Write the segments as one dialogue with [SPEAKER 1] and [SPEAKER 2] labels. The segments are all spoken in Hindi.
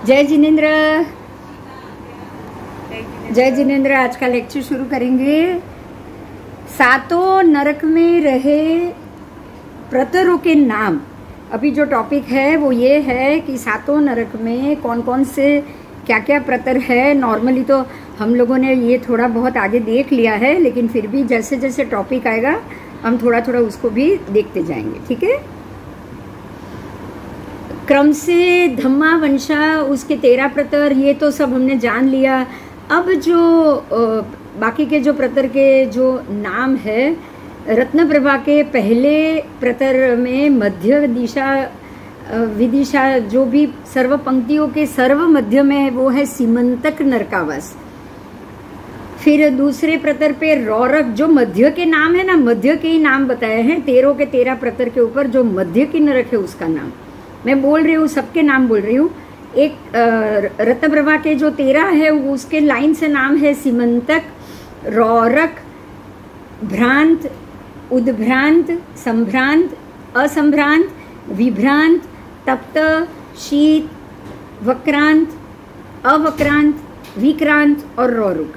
[SPEAKER 1] जय जिनेन्द्र। जय जिनेन्द्र। आज का लेक्चर शुरू करेंगे। सातों नरक में रहे प्रतरों के नाम। अभी जो टॉपिक है वो ये है कि सातों नरक में कौन कौन से क्या क्या प्रतर है। नॉर्मली तो हम लोगों ने ये थोड़ा बहुत आगे देख लिया है, लेकिन फिर भी जैसे जैसे टॉपिक आएगा हम थोड़ा थोड़ा उसको भी देखते जाएंगे। ठीक है। क्रम से धम्मा वंशा उसके 13 प्रतर, ये तो सब हमने जान लिया। अब जो बाकी के जो प्रतर के जो नाम है, रत्न प्रभा के पहले प्रतर में मध्य दिशा विदिशा, जो भी सर्व पंक्तियों के सर्व मध्य में है वो है सीमंतक नरकावास। फिर दूसरे प्रतर पे रौरक, जो मध्य के नाम है ना, मध्य के ही नाम बताए हैं। 13 के 13 प्रतर के ऊपर जो मध्य की नरक है उसका नाम मैं बोल रही हूँ, सबके नाम बोल रही हूँ। एक रत्न प्रभा के जो 13 है उसके लाइन से नाम है सीमंतक, रौरक, भ्रांत, उद्भ्रांत, संभ्रांत, असंभ्रांत, विभ्रांत, तप्त, शीत, वक्रांत, अवक्रांत, विक्रांत और रौरुक।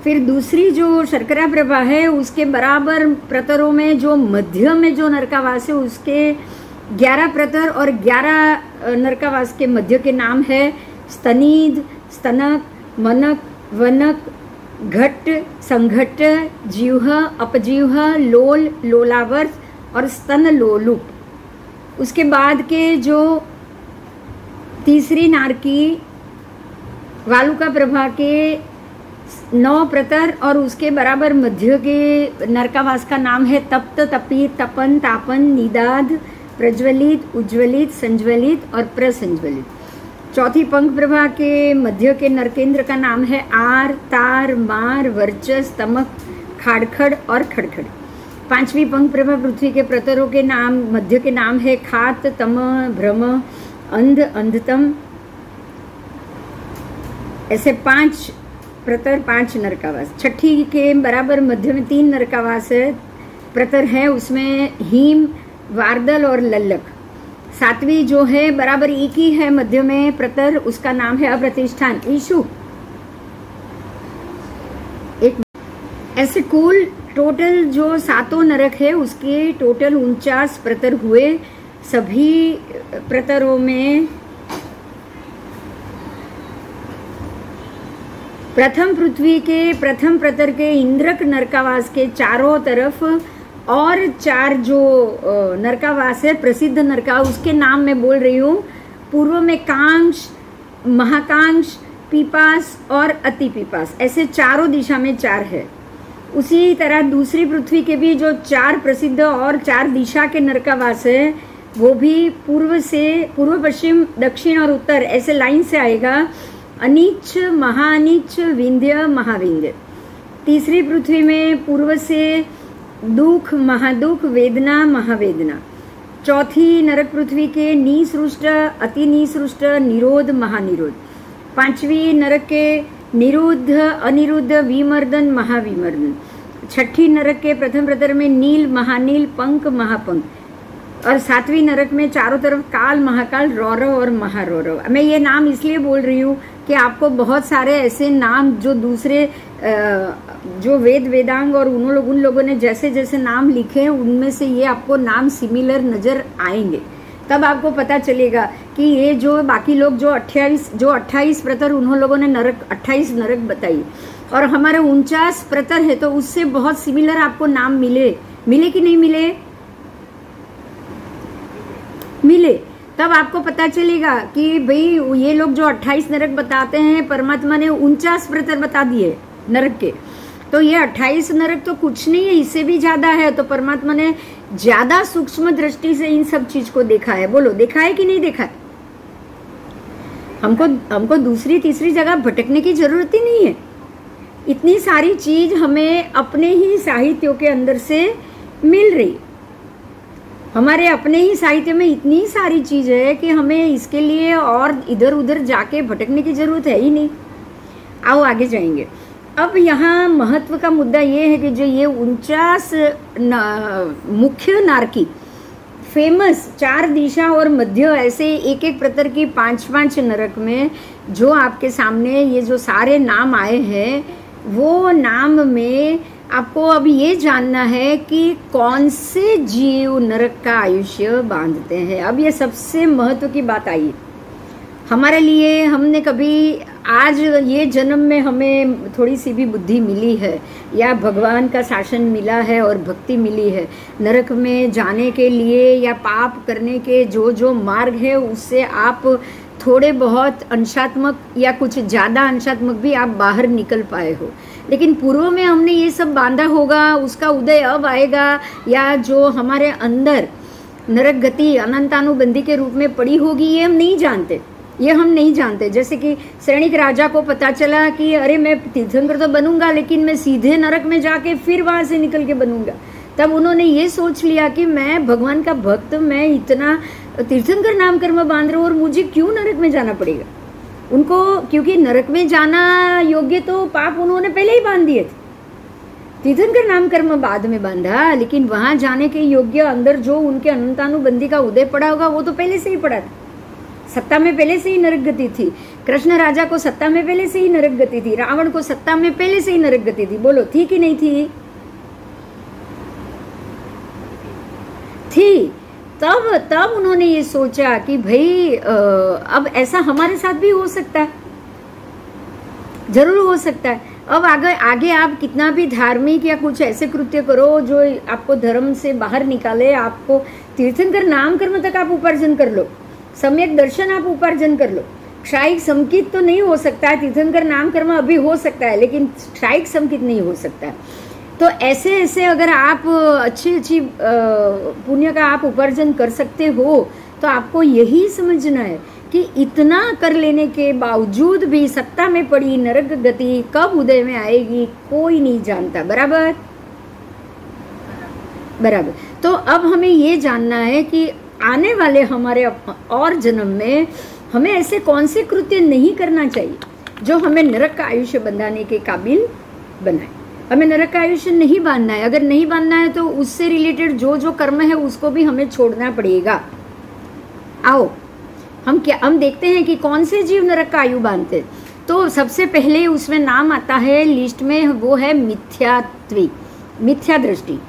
[SPEAKER 1] फिर दूसरी जो शर्करा प्रभा है उसके बराबर प्रतरों में जो मध्य में जो नरकावास है उसके 11 प्रतर और 11 नरकावास के मध्य के नाम है स्तनीद, स्तनक, मनक, वनक, घट, संघट, जीव, अपजीव, लोल, लोलावर्त और स्तन लोलुप। उसके बाद के जो तीसरी नारकी वालुका प्रभा के 9 प्रतर और उसके बराबर मध्य के नरकावास का नाम है तप्त, तपीत, तपन, तापन, निदाद, प्रज्वलित, उज्ज्वलित, संज्वलित और प्रसंज्वलित। चौथी पंख प्रभा के मध्य के नरकेंद्र का नाम है आर, तार, मार, वर्चस, तमक, खाड़खड़ और खड़खड़। पांचवी पंख प्रभा पृथ्वी के प्रतरों के नाम मध्य के नाम है खात, तम, भ्रम, अंध, अंधतम। ऐसे 5 प्रतर, 5 नरकावास। छठी के बराबर मध्य में 3 नरकावास है प्रतर है, उसमें हीम, वारदल और लल्लक। सातवीं जो है बराबर एक ही है मध्य में प्रतर, उसका नाम है अप्रतिष्ठान, ईशु। एक ऐसे कुल टोटल जो सातों नरक है उसके टोटल 49 प्रतर हुए। सभी प्रतरों में प्रथम पृथ्वी के प्रथम प्रतर के इंद्रक नरकावास के चारों तरफ और 4 जो नरकावास है प्रसिद्ध नरका, उसके नाम मैं बोल रही हूँ। पूर्व में कांश, महाकांश, पीपास और अति पीपास, ऐसे चारों दिशा में 4 है। उसी तरह दूसरी पृथ्वी के भी जो 4 प्रसिद्ध और 4 दिशा के नरकावास है वो भी पूर्व से पूर्व, पश्चिम, दक्षिण और उत्तर ऐसे लाइन से आएगा। अनिच, महानिच, विंध्य, महाविंध्य। तीसरी पृथ्वी में पूर्व से दुख, महादुख, वेदना, महावेदना। चौथी नरक पृथ्वी के निसृष्ट, अति निसृष्ट, निरोध, महानिरोध। पांचवी नरक के निरुद्ध, अनिरुद्ध, विमर्दन, महाविमर्दन। छठी नरक के प्रथम प्रतर में नील, महानील, पंक, महापंक। और सातवीं नरक में चारों तरफ काल, महाकाल, रौरव और महारौरव। मैं ये नाम इसलिए बोल रही हूँ कि आपको बहुत सारे ऐसे नाम जो दूसरे जो वेदांग और उन लोगों ने जैसे जैसे नाम लिखे हैं उनमें से ये आपको नाम सिमिलर नजर आएंगे। तब आपको पता चलेगा कि ये जो बाकी लोग जो 28 प्रतर उन लोगों ने नरक 28 नरक बताई और हमारे 49 प्रतर है, तो उससे बहुत सिमिलर आपको नाम मिले कि नहीं मिले। तब आपको पता चलेगा कि भाई ये लोग जो 28 नरक बताते हैं, परमात्मा ने 49 प्रतर बता दिए नरक के, तो ये 28 नरक तो कुछ नहीं है, इससे भी ज्यादा है। तो परमात्मा ने ज्यादा सूक्ष्म दृष्टि से इन सब चीज को देखा है। बोलो, देखा है कि नहीं देखा है? हमको दूसरी तीसरी जगह भटकने की जरूरत ही नहीं है। इतनी सारी चीज हमें अपने ही साहित्यों के अंदर से मिल रही। हमारे अपने ही साहित्य में इतनी सारी चीज है कि हमें इसके लिए और इधर उधर जाके भटकने की जरूरत है ही नहीं। आओ आगे जाएंगे। अब यहाँ महत्व का मुद्दा ये है कि जो ये 49 मुख्य नारकी, फेमस 4 दिशा और मध्य ऐसे एक एक प्रतर की 5-5 नरक में जो आपके सामने ये जो सारे नाम आए हैं, वो नाम में आपको अब ये जानना है कि कौन से जीव नरक का आयुष्य बांधते हैं। अब ये सबसे महत्व की बात आई हमारे लिए। हमने कभी आज ये जन्म में हमें थोड़ी सी भी बुद्धि मिली है या भगवान का शासन मिला है और भक्ति मिली है, नरक में जाने के लिए या पाप करने के जो जो मार्ग है उससे आप थोड़े बहुत अंशात्मक या कुछ ज़्यादा अंशात्मक भी आप बाहर निकल पाए हो। लेकिन पूर्व में हमने ये सब बांधा होगा, उसका उदय अब आएगा, या जो हमारे अंदर नरक गति अनंतानुबंधी के रूप में पड़ी होगी, ये हम नहीं जानते। जैसे कि सैनिक राजा को पता चला कि अरे मैं तीर्थंकर तो बनूंगा लेकिन मैं सीधे नरक में जाके फिर वहां से निकल के बनूंगा। तब उन्होंने ये सोच लिया कि मैं भगवान का भक्त, मैं इतना तीर्थंकर नाम कर्म बांध रहा हूँ और मुझे क्यों नरक में जाना पड़ेगा उनको, क्योंकि नरक में जाना योग्य तो पाप उन्होंने पहले ही बांध दिए थे। तीर्थंकर नाम कर्म बाद में बांधा, लेकिन वहां जाने के योग्य अंदर जो उनके अनंतानुबंधी का उदय पड़ा होगा वो तो पहले से ही पड़ा था। सत्ता में पहले से ही नरक गति थी। कृष्ण राजा को सत्ता में पहले से ही नरक गति थी। रावण को सत्ता में पहले से ही नरक गति थी। बोलो थी कि नहीं थी? थी। तब उन्होंने ये सोचा कि भाई अब ऐसा हमारे साथ भी हो सकता है, जरूर हो सकता है। अब आगे आप कितना भी धार्मिक या कुछ ऐसे कृत्य करो जो आपको धर्म से बाहर निकाले, आपको तीर्थंकर नाम कर्म तक आप उपार्जन कर लो, सम्यक दर्शन आप उपार्जन कर लो, क्षायिक संकित तो नहीं हो सकता है। तीर्थंकर नाम कर्म अभी हो सकता है लेकिन क्षायिक संकित नहीं हो सकता है। तो ऐसे अगर आप अच्छी पुण्य का आप उपार्जन कर सकते हो तो आपको यही समझना है कि इतना कर लेने के बावजूद भी सत्ता में पड़ी नरक गति कब उदय में आएगी कोई नहीं जानता। बराबर। तो अब हमें ये जानना है कि आने वाले हमारे और जन्म में हमें ऐसे कौन से कृत्य नहीं करना चाहिए जो हमें नरक का आयुष्य बंधाने के काबिल बनाए। हमें नरक का आयुष्य नहीं बांधना है। अगर नहीं बांधना है तो उससे रिलेटेड जो जो कर्म है उसको भी हमें छोड़ना पड़ेगा। आओ हम देखते हैं कि कौन से जीव नरक का आयु बांधते। तो सबसे पहले उसमें नाम आता है लिस्ट में, वो है मिथ्या दृष्टि।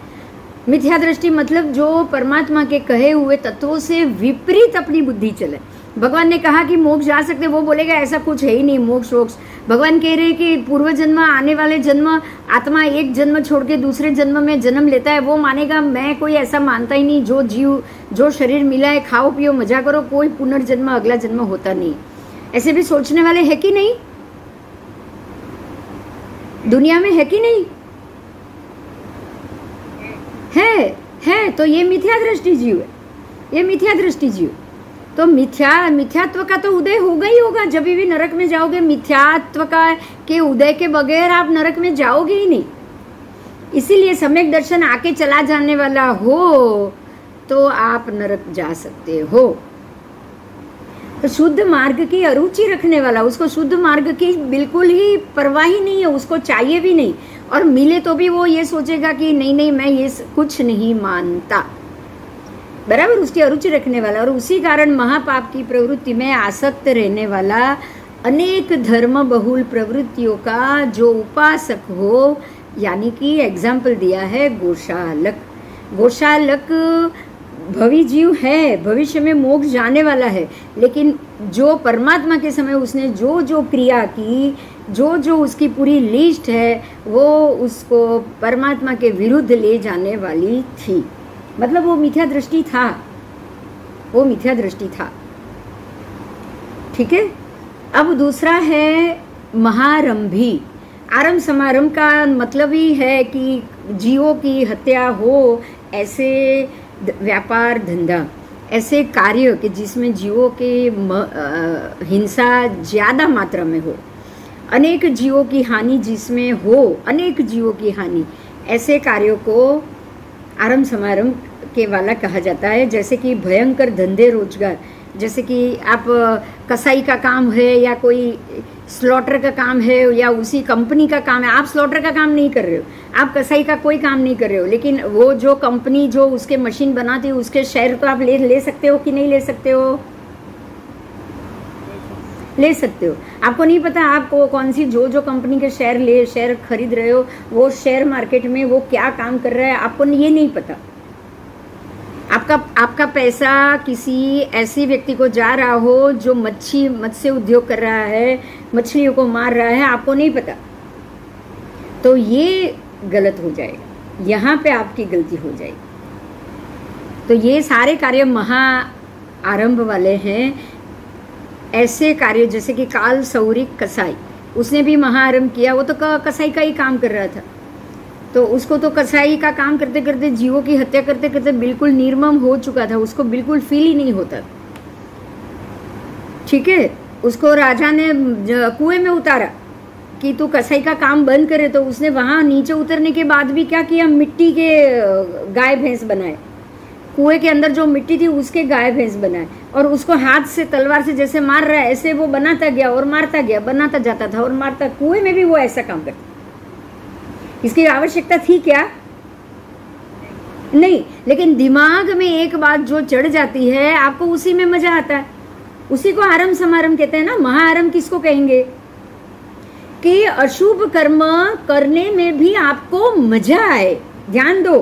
[SPEAKER 1] मिथ्या दृष्टि मतलब जो परमात्मा के कहे हुए तत्वों से विपरीत अपनी बुद्धि चले। भगवान ने कहा कि मोक्ष जा सकते, वो बोलेगा ऐसा कुछ है ही नहीं मोक्ष वोक्ष। भगवान कह रहे कि पूर्व जन्म आने वाले जन्म आत्मा एक जन्म छोड़ के दूसरे जन्म में जन्म लेता है, वो मानेगा। मैं कोई ऐसा मानता ही नहीं। जो जीव जो शरीर मिला है खाओ पियो मजा करो, कोई पुनर्जन्म अगला जन्म होता नहीं। ऐसे भी सोचने वाले है कि नहीं दुनिया में, है कि नहीं? है। तो ये मिथ्या दृष्टि जीव है, ये मिथ्या दृष्टि जीव। तो मिथ्यात्व का तो उदय होगा ही होगा। जब भी नरक में जाओगे मिथ्यात्व का के उदय के बगैर आप नरक में जाओगे ही नहीं। इसीलिए सम्यक दर्शन आके चला जाने वाला हो तो आप नरक जा सकते हो। तो शुद्ध मार्ग की अरुचि रखने वाला, उसको शुद्ध मार्ग की बिल्कुल ही परवाह ही नहीं है, उसको चाहिए भी नहीं, और मिले तो भी वो ये सोचेगा कि नहीं मैं ये कुछ नहीं मानता। बराबर, उसकी अरुचि रखने वाला। और उसी कारण महापाप की प्रवृत्ति में आसक्त रहने वाला, अनेक धर्म बहुल प्रवृत्तियों का जो उपासक हो, यानी कि एग्जाम्पल दिया है गोशालक। गोशालक भवि जीव है, भविष्य में मोक्ष जाने वाला है, लेकिन जो परमात्मा के समय उसने जो जो क्रिया की, जो जो उसकी पूरी लिस्ट है, वो उसको परमात्मा के विरुद्ध ले जाने वाली थी। मतलब वो मिथ्या दृष्टि था, वो मिथ्या दृष्टि था। ठीक है। अब दूसरा है महारंभी। आरंभ समारंभ का मतलब ही है कि जीवों की हत्या हो, ऐसे व्यापार धंधा, ऐसे कार्य कि जिसमें जीवों के हिंसा ज़्यादा मात्रा में हो, अनेक जीवों की हानि जिसमें हो, अनेक जीवों की हानि, ऐसे कार्यों को आरंभ समारंभ के वाला कहा जाता है। जैसे कि भयंकर धंधे रोजगार, जैसे कि आप कसाई का काम है या कोई स्लॉटर का काम है या उसी कंपनी का काम है, आप स्लॉटर का काम नहीं कर रहे हो, आप कसाई का कोई काम नहीं कर रहे हो, लेकिन वो जो कंपनी जो उसके मशीन बनाती है उसके शेयर तो आप ले सकते हो कि नहीं ले सकते हो? ले सकते हो। आपको नहीं पता आपको कौन सी जो कंपनी के शेयर खरीद रहे हो वो शेयर मार्केट में वो क्या काम कर रहा है, आपको ये नहीं पता। आपका पैसा किसी ऐसे व्यक्ति को जा रहा हो जो मत्स्य उद्योग कर रहा है, मछलियों को मार रहा है, आपको नहीं पता, तो ये गलत हो जाएगा, यहाँ पे आपकी गलती हो जाएगी। तो ये सारे कार्य महा आरंभ वाले हैं। ऐसे कार्य जैसे कि काल सौरिक कसाई, उसने भी महाआरंभ किया, वो तो कसाई का ही काम कर रहा था, तो उसको तो कसाई का काम करते करते जीवों की हत्या करते करते बिल्कुल निर्मम हो चुका था, उसको बिल्कुल फील ही नहीं होता। ठीक है, उसको राजा ने कुएं में उतारा कि तू कसाई का काम बंद करे, तो उसने वहां नीचे उतरने के बाद भी क्या किया, मिट्टी के गाय भैंस बनाए, कुएं के अंदर जो मिट्टी थी उसके गाय भैंस बनाए, और उसको हाथ से तलवार से जैसे मार रहा है ऐसे वो बनाता गया और मारता गया, बनाता जाता था और मारता। कुएं में भी वो ऐसा काम करता। इसकी आवश्यकता थी क्या? नहीं, लेकिन दिमाग में एक बात जो चढ़ जाती है आपको उसी में मजा आता है, उसी को आरंभ समारंभ कहते हैं ना। महाआरंभ किसको कहेंगे? कि अशुभ कर्म करने में भी आपको मजा आए। ध्यान दो,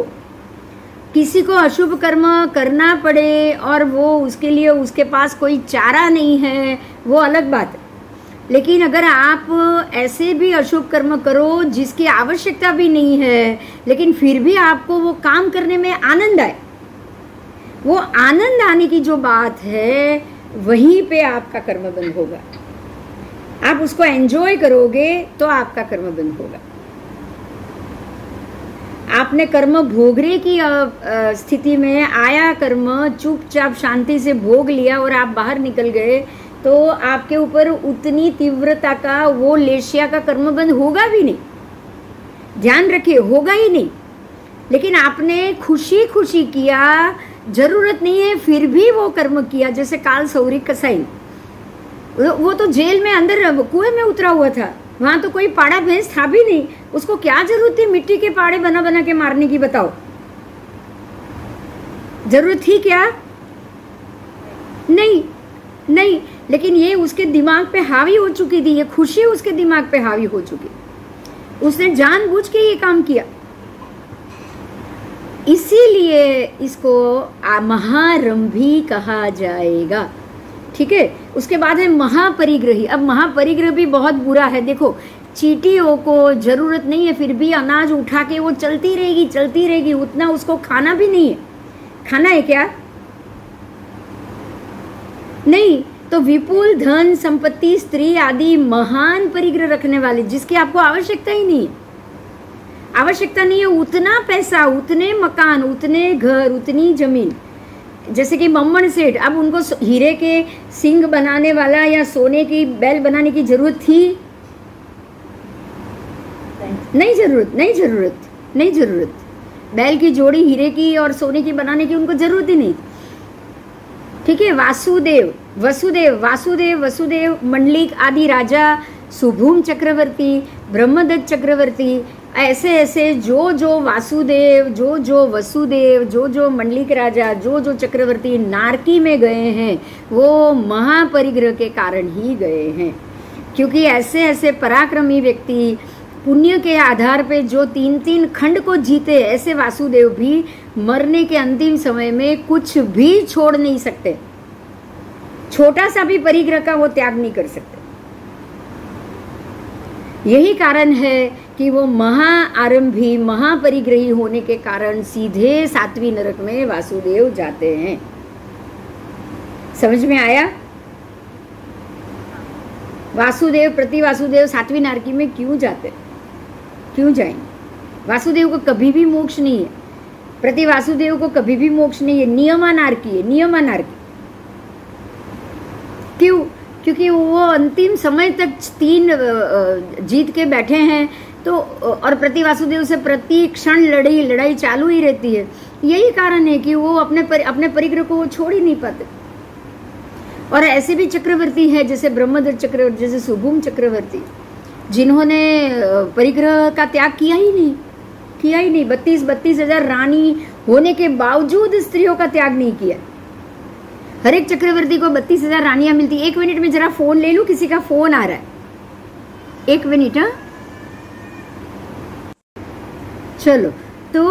[SPEAKER 1] किसी को अशुभ कर्म करना पड़े और वो उसके लिए उसके पास कोई चारा नहीं है, वो अलग बात है। लेकिन अगर आप ऐसे भी अशुभ कर्म करो जिसकी आवश्यकता भी नहीं है, लेकिन फिर भी आपको वो काम करने में आनंद आए, वो आनंद आने की जो बात है वहीं पे आपका कर्म बंध होगा। आप उसको एंजॉय करोगे तो आपका कर्म बंध होगा। आपने कर्म भोगने की स्थिति में आया, कर्म चुपचाप शांति से भोग लिया और आप बाहर निकल गए, तो आपके ऊपर उतनी तीव्रता का वो लेशिया का कर्म बंध होगा भी नहीं। ध्यान रखिए, होगा ही नहीं। लेकिन आपने खुशी खुशी किया, जरूरत नहीं है फिर भी वो कर्म किया। जैसे काल सौरिक कसाई, वो तो जेल में अंदर कुएं में उतरा हुआ था, वहां तो कोई पाड़ा भैंस था भी नहीं, उसको क्या जरूरत थी मिट्टी के पाड़े बना बना के मारने की? बताओ, जरूरत थी क्या? नहीं, लेकिन ये उसके दिमाग पे हावी हो चुकी थी, ये खुशी उसके दिमाग पे हावी हो चुकी, उसने जानबूझ के ये काम किया। इसीलिए इसको महारंभी कहा जाएगा। ठीक है, उसके बाद है महापरिग्रही। अब महापरिग्रह भी बहुत बुरा है। देखो, चींटियों को जरूरत नहीं है फिर भी अनाज उठा के वो चलती रहेगी, उतना उसको खाना भी नहीं है। खाना है क्या? नहीं। तो विपुल धन संपत्ति, स्त्री आदि महान परिग्रह रखने वाले, जिसकी आपको आवश्यकता ही नहीं है, आवश्यकता नहीं है उतना पैसा, उतने मकान, उतने घर, उतनी जमीन। जैसे कि मम्मन सेठ, अब उनको हीरे के सिंग बनाने वाला या सोने की बैल बनाने की जरूरत थी? नहीं जरूरत। बैल की जोड़ी हीरे की और सोने की बनाने की उनको जरूरत ही नहीं। ठीक है, वसुदेव, मंडलिक आदि राजा, सुभूम चक्रवर्ती, ब्रह्मदत्त चक्रवर्ती, ऐसे जो वासुदेव, जो वसुदेव, जो मंडलिक राजा, जो चक्रवर्ती नारकी में गए हैं, वो महापरिग्रह के कारण ही गए हैं। क्योंकि ऐसे पराक्रमी व्यक्ति पुण्य के आधार पे जो 3 खंड को जीते, ऐसे वासुदेव भी मरने के अंतिम समय में कुछ भी छोड़ नहीं सकते, छोटा सा भी परिग्रह का वो त्याग नहीं कर सकते। यही कारण है कि वो महाआरंभी, महापरिग्रही होने के कारण सीधे 7वीं नरक में वासुदेव जाते हैं। समझ में आया? वासुदेव, प्रति वासुदेव 7वीं नरकी में क्यों जाते, क्यों जाएंगे? वासुदेव को कभी भी मोक्ष नहीं है, प्रति वासुदेव को कभी भी मोक्ष नहीं है, नियमानार्की है, नियमानार्की। क्यों? क्योंकि वो अंतिम समय तक 3 जीत के बैठे हैं, तो और प्रति वासुदेव से प्रति क्षण लड़ाई चालू ही रहती है। यही कारण है कि वो अपने परिग्रह को छोड़ ही नहीं पाते। और ऐसे भी चक्रवर्ती है जैसे ब्रह्मदत्त चक्रवर्ती, जैसे सुभुम चक्रवर्ती, जिन्होंने परिग्रह का त्याग किया ही नहीं। 32 हजार रानी होने के बावजूद स्त्रियों का त्याग नहीं किया। हर एक चक्रवर्ती को 32 हजार रानियां मिलती। 1 मिनट में जरा फोन ले लूं, किसी का फोन आ रहा है, 1 मिनट। हाँ चलो, तो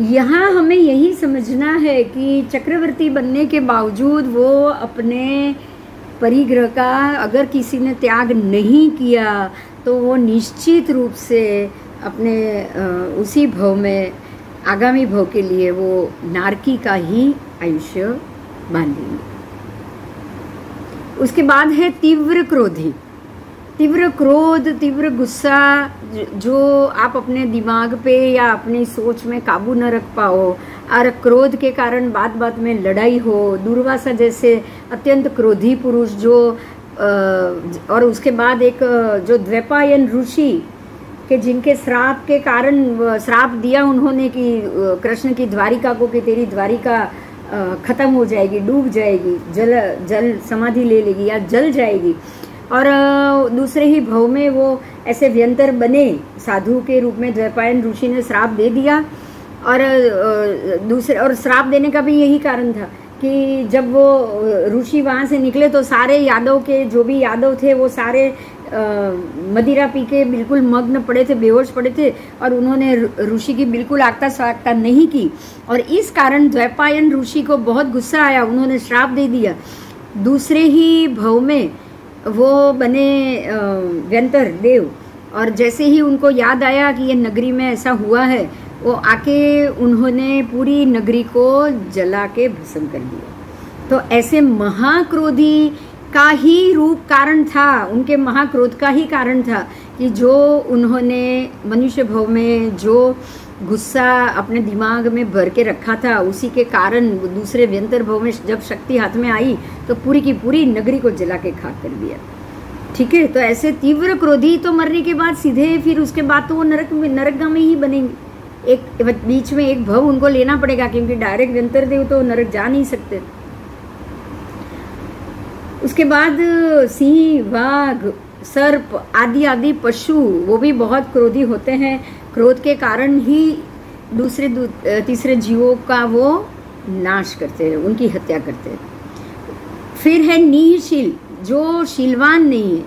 [SPEAKER 1] यहाँ हमें यही समझना है कि चक्रवर्ती बनने के बावजूद वो अपने परिग्रह का अगर किसी ने त्याग नहीं किया तो वो निश्चित रूप से अपने उसी भव में, आगामी भव के लिए वो नारकी का ही आयुष्य बांधेंगे। उसके बाद है तीव्र क्रोधी। तीव्र क्रोध, तीव्र गुस्सा, जो आप अपने दिमाग पे या अपनी सोच में काबू न रख पाओ और क्रोध के कारण बात बात में लड़ाई हो। दुर्वासा जैसे अत्यंत क्रोधी पुरुष जो और उसके बाद एक जो द्वैपायन ऋषि के जिनके श्राप के कारण श्राप दिया उन्होंने कि कृष्ण की द्वारिका को कि तेरी द्वारिका खत्म हो जाएगी, डूब जाएगी, जल समाधि ले लेगी या जल जाएगी। और दूसरे ही भव में वो ऐसे व्यंतर बने साधु के रूप में, द्वैपायन ऋषि ने श्राप दे दिया। और श्राप देने का भी यही कारण था कि जब वो ऋषि वहाँ से निकले तो सारे यादव के, जो भी यादव थे वो सारे मदिरा पी के बिल्कुल मग्न पड़े थे, बेहोश पड़े थे, और उन्होंने ऋषि की बिल्कुल आज्ञा स्वागता नहीं की। और इस कारण द्वैपायन ऋषि को बहुत गुस्सा आया, उन्होंने श्राप दे दिया। दूसरे ही भव में वो बने व्यंतर देव, और जैसे ही उनको याद आया कि ये नगरी में ऐसा हुआ है, वो आके उन्होंने पूरी नगरी को जला के भस्म कर दिया। तो ऐसे महाक्रोधी का ही रूप कारण था, उनके महाक्रोध का ही कारण था कि जो उन्होंने मनुष्य भव में जो गुस्सा अपने दिमाग में भर के रखा था, उसी के कारण दूसरे व्यंतर भव में जब शक्ति हाथ में आई तो पूरी की पूरी नगरी को जला के खाक कर दिया। ठीक है, तो ऐसे तीव्र क्रोधी तो मरने के बाद सीधे फिर उसके बाद तो वो नरकगामी ही बनेंगे। एक बीच में एक भव उनको लेना पड़ेगा, क्योंकि डायरेक्ट व्यंतर देव तो नरक जा नहीं सकते। उसके बाद सिंह, बाघ, सर्प आदि आदि पशु वो भी बहुत क्रोधी होते हैं। क्रोध के कारण ही दूसरे तीसरे जीवों का वो नाश करते हैं, उनकी हत्या करते हैं। फिर है निःशील, जो शीलवान नहीं है,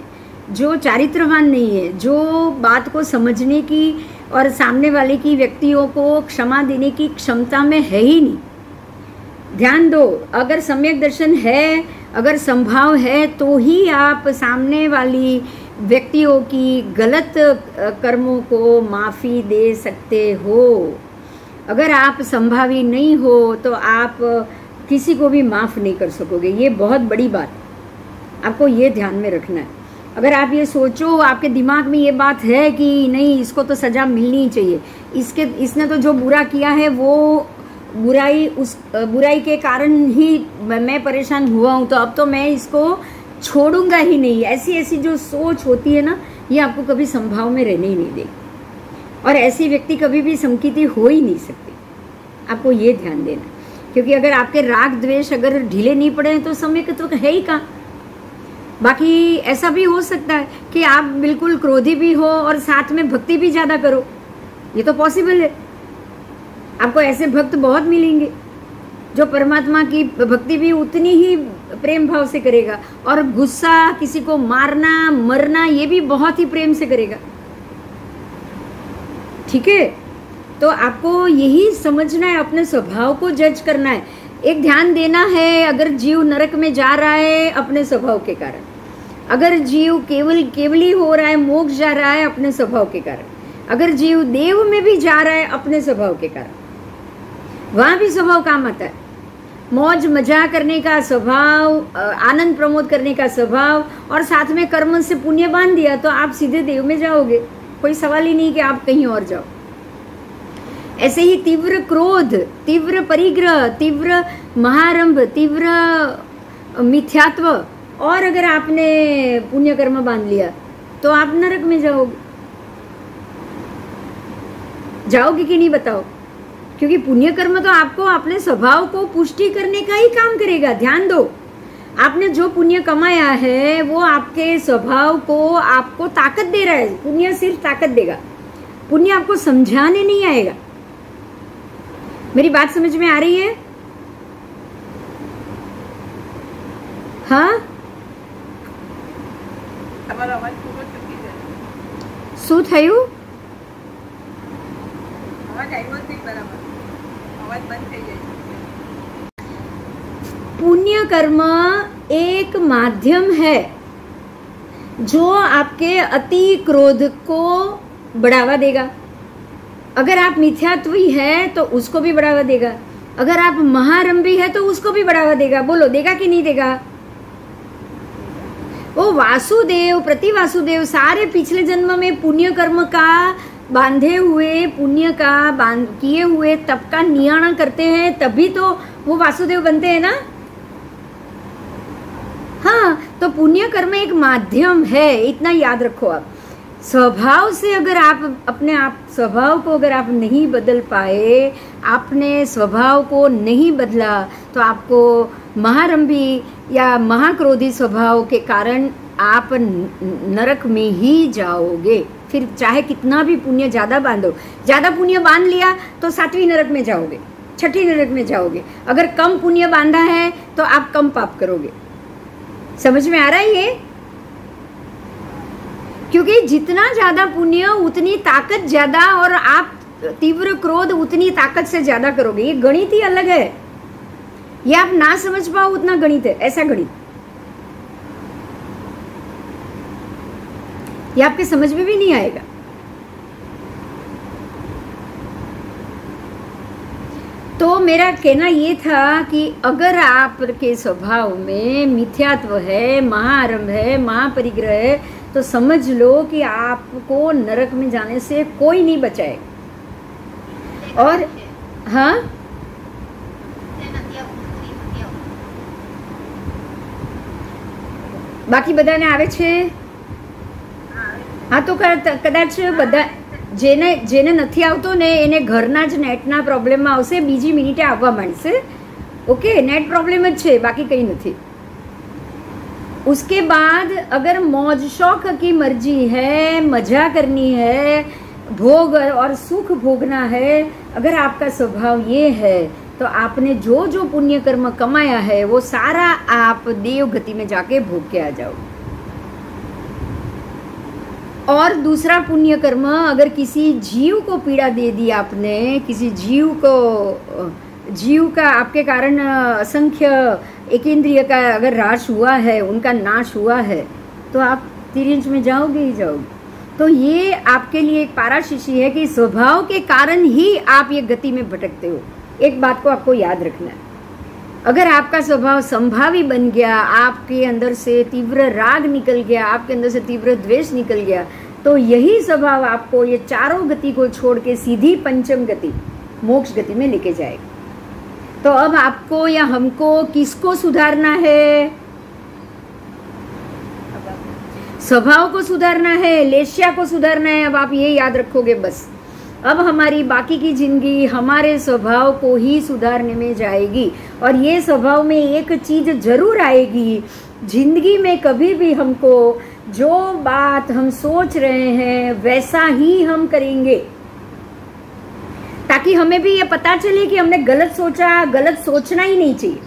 [SPEAKER 1] जो चारित्रवान नहीं है, जो बात को समझने की और सामने वाले की व्यक्तियों को क्षमा देने की क्षमता में है ही नहीं। ध्यान दो, अगर सम्यक दर्शन है, अगर संभाव है, तो ही आप सामने वाली व्यक्तियों की गलत कर्मों को माफ़ी दे सकते हो। अगर आप संभावी नहीं हो तो आप किसी को भी माफ़ नहीं कर सकोगे। ये बहुत बड़ी बात, आपको ये ध्यान में रखना है। अगर आप ये सोचो, आपके दिमाग में ये बात है कि नहीं इसको तो सज़ा मिलनी ही चाहिए, इसने तो जो बुरा किया है वो बुराई के कारण ही मैं परेशान हुआ हूँ, तो अब तो मैं इसको छोड़ूंगा ही नहीं। ऐसी जो सोच होती है ना, ये आपको कभी संभाव में रहने ही नहीं देगी, और ऐसी व्यक्ति कभी भी समकिती हो ही नहीं सकती। आपको ये ध्यान देना, क्योंकि अगर आपके राग द्वेष अगर ढीले नहीं पड़े तो समय तो है ही कहाँ। बाकी ऐसा भी हो सकता है कि आप बिल्कुल क्रोधी भी हो और साथ में भक्ति भी ज़्यादा करो, ये तो पॉसिबल है। आपको ऐसे भक्त बहुत मिलेंगे जो परमात्मा की भक्ति भी उतनी ही प्रेम भाव से करेगा, और गुस्सा, किसी को मारना मरना, ये भी बहुत ही प्रेम से करेगा। ठीक है, तो आपको यही समझना है, अपने स्वभाव को जज करना है। एक ध्यान देना है, अगर जीव नरक में जा रहा है अपने स्वभाव के कारण, अगर जीव केवली हो रहा है, मोक्ष जा रहा है अपने स्वभाव के कारण, अगर जीव देव में भी जा रहा है अपने स्वभाव के कारण, वहां भी स्वभाव काम आता है। मौज मजा करने का स्वभाव, आनंद प्रमोद करने का स्वभाव, और साथ में कर्म से पुण्य बांध दिया तो आप सीधे देव में जाओगे, कोई सवाल ही नहीं कि आप कहीं और जाओ। ऐसे ही तीव्र क्रोध, तीव्र परिग्रह, तीव्र महारंभ, तीव्र मिथ्यात्व, और अगर आपने पुण्य कर्म बांध लिया तो आप नरक में जाओगे कि नहीं बताओ? क्योंकि पुण्य कर्म तो आपको अपने स्वभाव को पुष्टि करने का ही काम करेगा। ध्यान दो, आपने जो पुण्य कमाया है वो आपके स्वभाव को आपको ताकत दे रहा है। पुण्य सिर्फ ताकत देगा, पुण्य आपको समझाने नहीं आएगा। मेरी बात समझ में आ रही है? हाँ, શું થયું? पुण्य कर्म एक माध्यम है जो आपके अति क्रोध को बढ़ावा देगा। अगर आप मिथ्यात्वी है तो उसको भी बढ़ावा देगा, अगर आप महारंभी है तो उसको भी बढ़ावा देगा। बोलो, देगा कि नहीं देगा? वो वासुदेव, प्रति वासुदेव सारे पिछले जन्म में पुण्य कर्म का बांधे हुए, पुण्य का किए हुए तप का नियाण करते हैं, तभी तो वो वासुदेव बनते हैं ना। हाँ, तो पुण्य कर्म एक माध्यम है, इतना याद रखो आप। स्वभाव से अगर आप अपने आप स्वभाव को अगर आप नहीं बदल पाए, आपने स्वभाव को नहीं बदला, तो आपको महारंभी या महाक्रोधी स्वभाव के कारण आप नरक में ही जाओगे। फिर चाहे कितना भी पुण्य ज़्यादा बांधो, ज़्यादा पुण्य बांध लिया तो 7वीं नरक में जाओगे, 6ठी नरक में जाओगे। अगर कम पुण्य बांधा है तो आप कम पाप करोगे। समझ में आ रहा है ये? क्योंकि जितना ज्यादा पुण्य उतनी ताकत ज्यादा, और आप तीव्र क्रोध उतनी ताकत से ज्यादा करोगे। ये गणित ही अलग है, ये आप ना समझ पाओ उतना गणित है, ऐसा गणित ये आपके समझ में भी नहीं आएगा। तो मेरा कहना ये था कि अगर आपके स्वभाव में मिथ्यात्व है, महाआरंभ है, महापरिग्रह है, तो समझ लो कि आपको नरक में जाने से कोई नहीं बचाए। और हाँ, બાકી બધાને આવે છે? હા, તો કદાચ બધા જેને નથી આવતો ને એને ઘરના જ નેટના પ્રોબ્લેમમાં આવશે, બીજી મિનિટે આવવા માંડશે। ઓકે, नेट प्रॉब्लम જ છે, बाकी कहीं नहीं। उसके बाद अगर मौज शौक की मर्जी है, मजा करनी है, भोग और सुख भोगना है, अगर आपका स्वभाव ये है तो आपने जो जो पुण्य कर्म कमाया है वो सारा आप देव गति में जाके भोग के आ जाओ। और दूसरा पुण्य कर्म, अगर किसी जीव को पीड़ा दे दी आपने, किसी जीव का आपके कारण असंख्य एकेंद्रिय का अगर राश हुआ है, उनका नाश हुआ है, तो आप तिरंज में जाओगे ही जाओगे। तो ये आपके लिए एक पाराशिशी है कि स्वभाव के कारण ही आप ये गति में भटकते हो। एक बात को आपको याद रखना है, अगर आपका स्वभाव संभावी बन गया, आपके अंदर से तीव्र राग निकल गया, आपके अंदर से तीव्र द्वेष निकल गया, तो यही स्वभाव आपको ये चारों गति को छोड़ के सीधी पंचम गति, मोक्ष गति में लेके जाएगा। तो अब आपको या हमको किसको सुधारना है? स्वभाव को सुधारना है, लेश्या को सुधारना है। अब आप ये याद रखोगे बस। अब हमारी बाकी की जिंदगी हमारे स्वभाव को ही सुधारने में जाएगी। और ये स्वभाव में एक चीज जरूर आएगी, जिंदगी में कभी भी हमको जो बात हम सोच रहे हैं वैसा ही हम करेंगे, ताकि हमें भी ये पता चले कि हमने गलत सोचा। गलत सोचना ही नहीं चाहिए,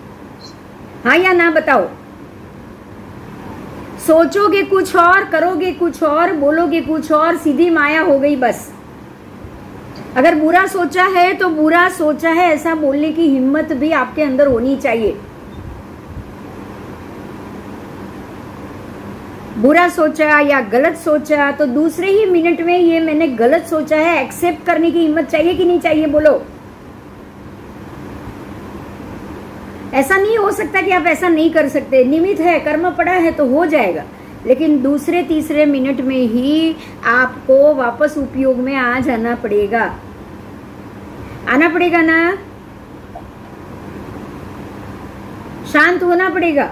[SPEAKER 1] हाँ या ना बताओ? सोचोगे कुछ और, करोगे कुछ और, बोलोगे कुछ और, सीधी माया हो गई बस। अगर बुरा सोचा है तो बुरा सोचा है ऐसा बोलने की हिम्मत भी आपके अंदर होनी चाहिए। बुरा सोचा या गलत सोचा तो दूसरे ही मिनट में ये मैंने गलत सोचा है एक्सेप्ट करने की हिम्मत चाहिए कि नहीं चाहिए? बोलो। ऐसा नहीं हो सकता कि आप ऐसा नहीं कर सकते। निमित्त है, कर्म पड़ा है तो हो जाएगा, लेकिन दूसरे तीसरे मिनट में ही आपको वापस उपयोग में आ जाना पड़ेगा। आना पड़ेगा ना, शांत होना पड़ेगा,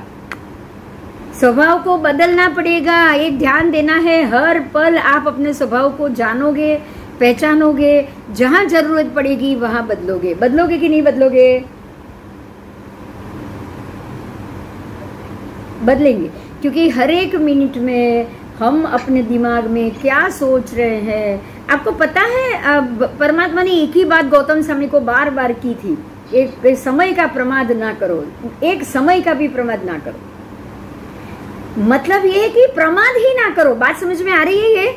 [SPEAKER 1] स्वभाव को बदलना पड़ेगा। एक ध्यान देना है, हर पल आप अपने स्वभाव को जानोगे, पहचानोगे, जहां जरूरत पड़ेगी वहां बदलोगे। बदलोगे कि नहीं बदलोगे? बदलेंगे, क्योंकि हर एक मिनट में हम अपने दिमाग में क्या सोच रहे हैं। आपको पता है परमात्मा ने एक ही बात गौतम स्वामी को बार बार की थी, एक समय का प्रमाद ना करो, एक समय का भी प्रमाद ना करो। मतलब ये है कि प्रमाद ही ना करो। बात समझ में आ रही है? ये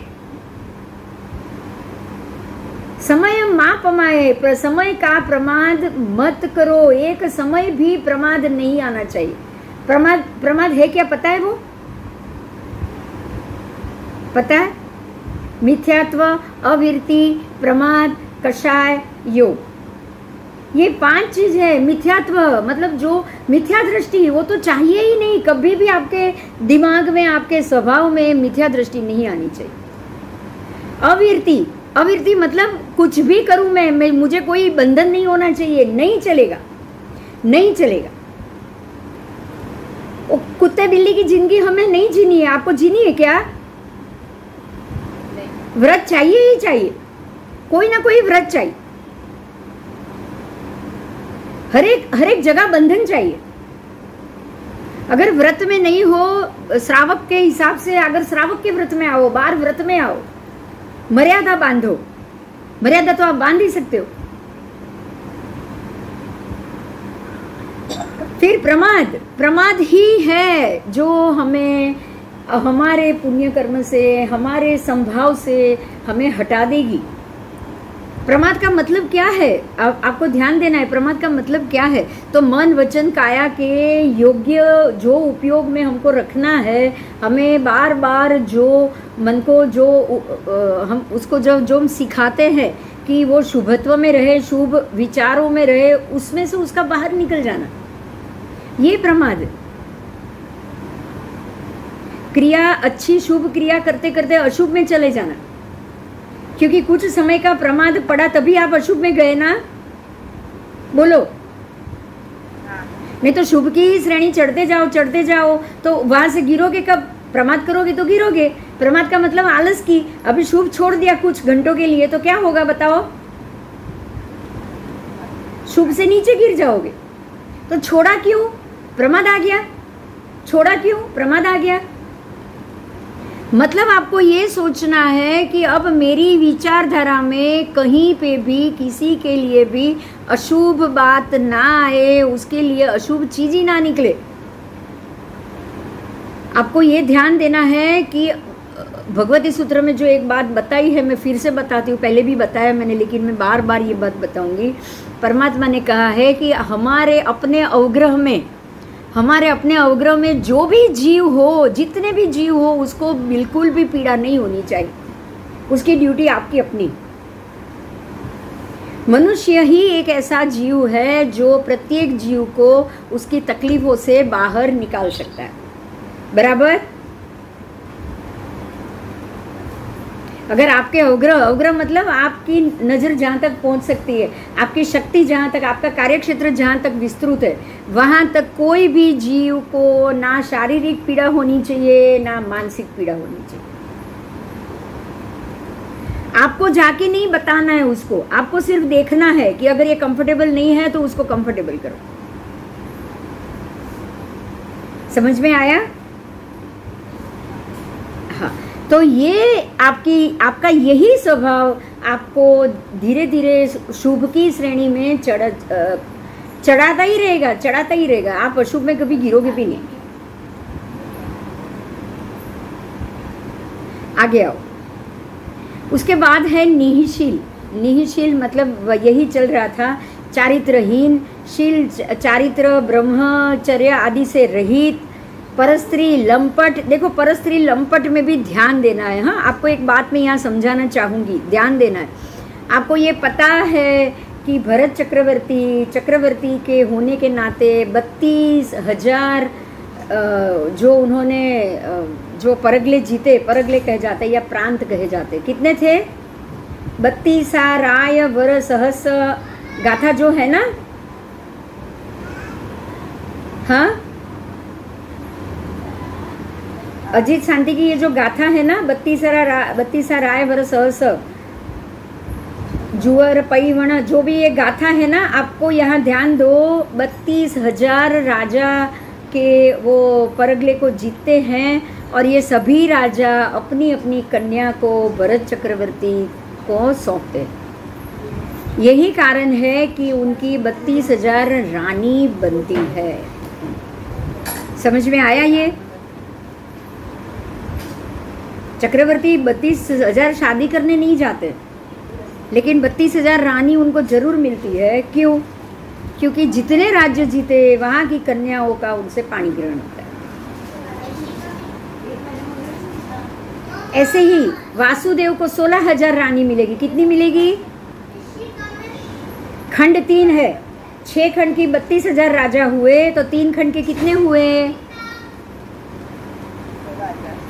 [SPEAKER 1] समय मापमाए, समय का प्रमाद मत करो, एक समय भी प्रमाद नहीं आना चाहिए। प्रमाद है क्या पता है? वो पता है? मिथ्यात्व, अविरति, प्रमाद, कषाय, योग, ये 5 चीज है। मिथ्यात्व मतलब जो मिथ्या दृष्टि, वो तो चाहिए ही नहीं। कभी भी आपके दिमाग में, आपके स्वभाव में मिथ्या दृष्टि नहीं आनी चाहिए। अविरति, अविरति मतलब कुछ भी करूं मैं मुझे कोई बंधन नहीं होना चाहिए, नहीं चलेगा, नहीं चलेगा। वो कुत्ते बिल्ली की जिंदगी हमें नहीं जीनी है। आपको जीनी है क्या? व्रत चाहिए ही चाहिए, कोई ना कोई व्रत चाहिए। हर एक जगह बंधन चाहिए। अगर व्रत में नहीं हो, श्रावक के हिसाब से, अगर श्रावक के व्रत में आओ, बार व्रत में आओ, मर्यादा बांधो। मर्यादा तो आप बांध ही सकते हो। फिर प्रमाद, प्रमाद ही है जो हमें हमारे पुण्य कर्म से, हमारे संभाव से हमें हटा देगी। प्रमाद का मतलब क्या है? आपको ध्यान देना है। प्रमाद का मतलब क्या है? तो मन, वचन, काया के योग्य जो उपयोग में हमको रखना है, हमें बार बार जो मन को जो हम उसको जो हम सिखाते हैं कि वो शुभत्व में रहे, शुभ विचारों में रहे, उसमें से उसका बाहर निकल जाना, ये प्रमाद है। क्रिया, अच्छी शुभ क्रिया करते करते अशुभ में चले जाना, क्योंकि कुछ समय का प्रमाद पड़ा तभी आप अशुभ में गए ना। बोलो, नहीं तो शुभ की ही श्रेणी चढ़ते जाओ तो वहां से गिरोगे कब? प्रमाद करोगे तो गिरोगे। प्रमाद का मतलब आलस की। अभी शुभ छोड़ दिया कुछ घंटों के लिए तो क्या होगा बताओ? शुभ से नीचे गिर जाओगे। तो छोड़ा क्यों? प्रमाद आ गया। छोड़ा क्यों? प्रमाद आ गया। मतलब आपको ये सोचना है कि अब मेरी विचारधारा में कहीं पे भी किसी के लिए भी अशुभ बात ना आए, उसके लिए अशुभ चीज ही ना निकले। आपको ये ध्यान देना है कि भगवती सूत्र में जो एक बात बताई है, मैं फिर से बताती हूँ, पहले भी बताया मैंने लेकिन मैं बार बार ये बात बताऊंगी। परमात्मा ने कहा है कि हमारे अपने अवग्रह में जो भी जीव हो, जितने भी जीव हो, उसको बिल्कुल भी पीड़ा नहीं होनी चाहिए। उसकी ड्यूटी आपकी अपनी। मनुष्य ही एक ऐसा जीव है जो प्रत्येक जीव को उसकी तकलीफों से बाहर निकाल सकता है। बराबर? अगर आपके अवग्रह मतलब आपकी नजर जहां तक पहुंच सकती है, आपकी शक्ति जहां तक, आपका कार्यक्षेत्र जहां तक विस्तृत है, वहां तक कोई भी जीव को ना शारीरिक पीड़ा होनी चाहिए, ना मानसिक पीड़ा होनी चाहिए। आपको जाके नहीं बताना है उसको, आपको सिर्फ देखना है कि अगर ये कंफर्टेबल नहीं है तो उसको कंफर्टेबल करो। समझ में आया? हाँ, तो ये आपका यही स्वभाव आपको धीरे धीरे शुभ की श्रेणी में चढ़ाता ही रहेगा। आप अशुभ में कभी गिरोगे भी नहीं। आगे आओ। उसके बाद है निहिशील मतलब यही चल रहा था, चारित्रहीन, शील चारित्र ब्रह्मचर्य आदि से रहित, परस्त्री लंपट। देखो परस्त्री लंपट में भी ध्यान देना है। हाँ, आपको एक बात मैं यहाँ समझाना चाहूँगी, ध्यान देना है। आपको ये पता है कि भरत चक्रवर्ती के होने के नाते 32,000 जो उन्होंने जो परगले जीते, परगले कहे जाते या प्रांत कहे जाते, कितने थे? 32 राय वर सहस गाथा जो है ना, हाँ, अजीत शांति की ये जो गाथा है ना, 32 राय वर सहस जुअर पैवण, जो भी ये गाथा है ना, आपको यहाँ ध्यान दो। 32,000 राजा के वो परगले को जीतते हैं और ये सभी राजा अपनी अपनी कन्या को भरत चक्रवर्ती को सौंपते हैं। यही कारण है कि उनकी 32,000 रानी बनती है। समझ में आया ये? चक्रवर्ती 32,000 शादी करने नहीं जाते, लेकिन 32,000 रानी उनको जरूर मिलती है। क्यों? क्योंकि जितने राज्य जीते वहां की कन्याओं का उनसे पाणी ग्रहण होता है। ऐसे ही वासुदेव को 16,000 रानी मिलेगी। कितनी मिलेगी? खंड 3 है, 6 खंड की 32,000 राजा हुए, तो 3 खंड के कितने हुए?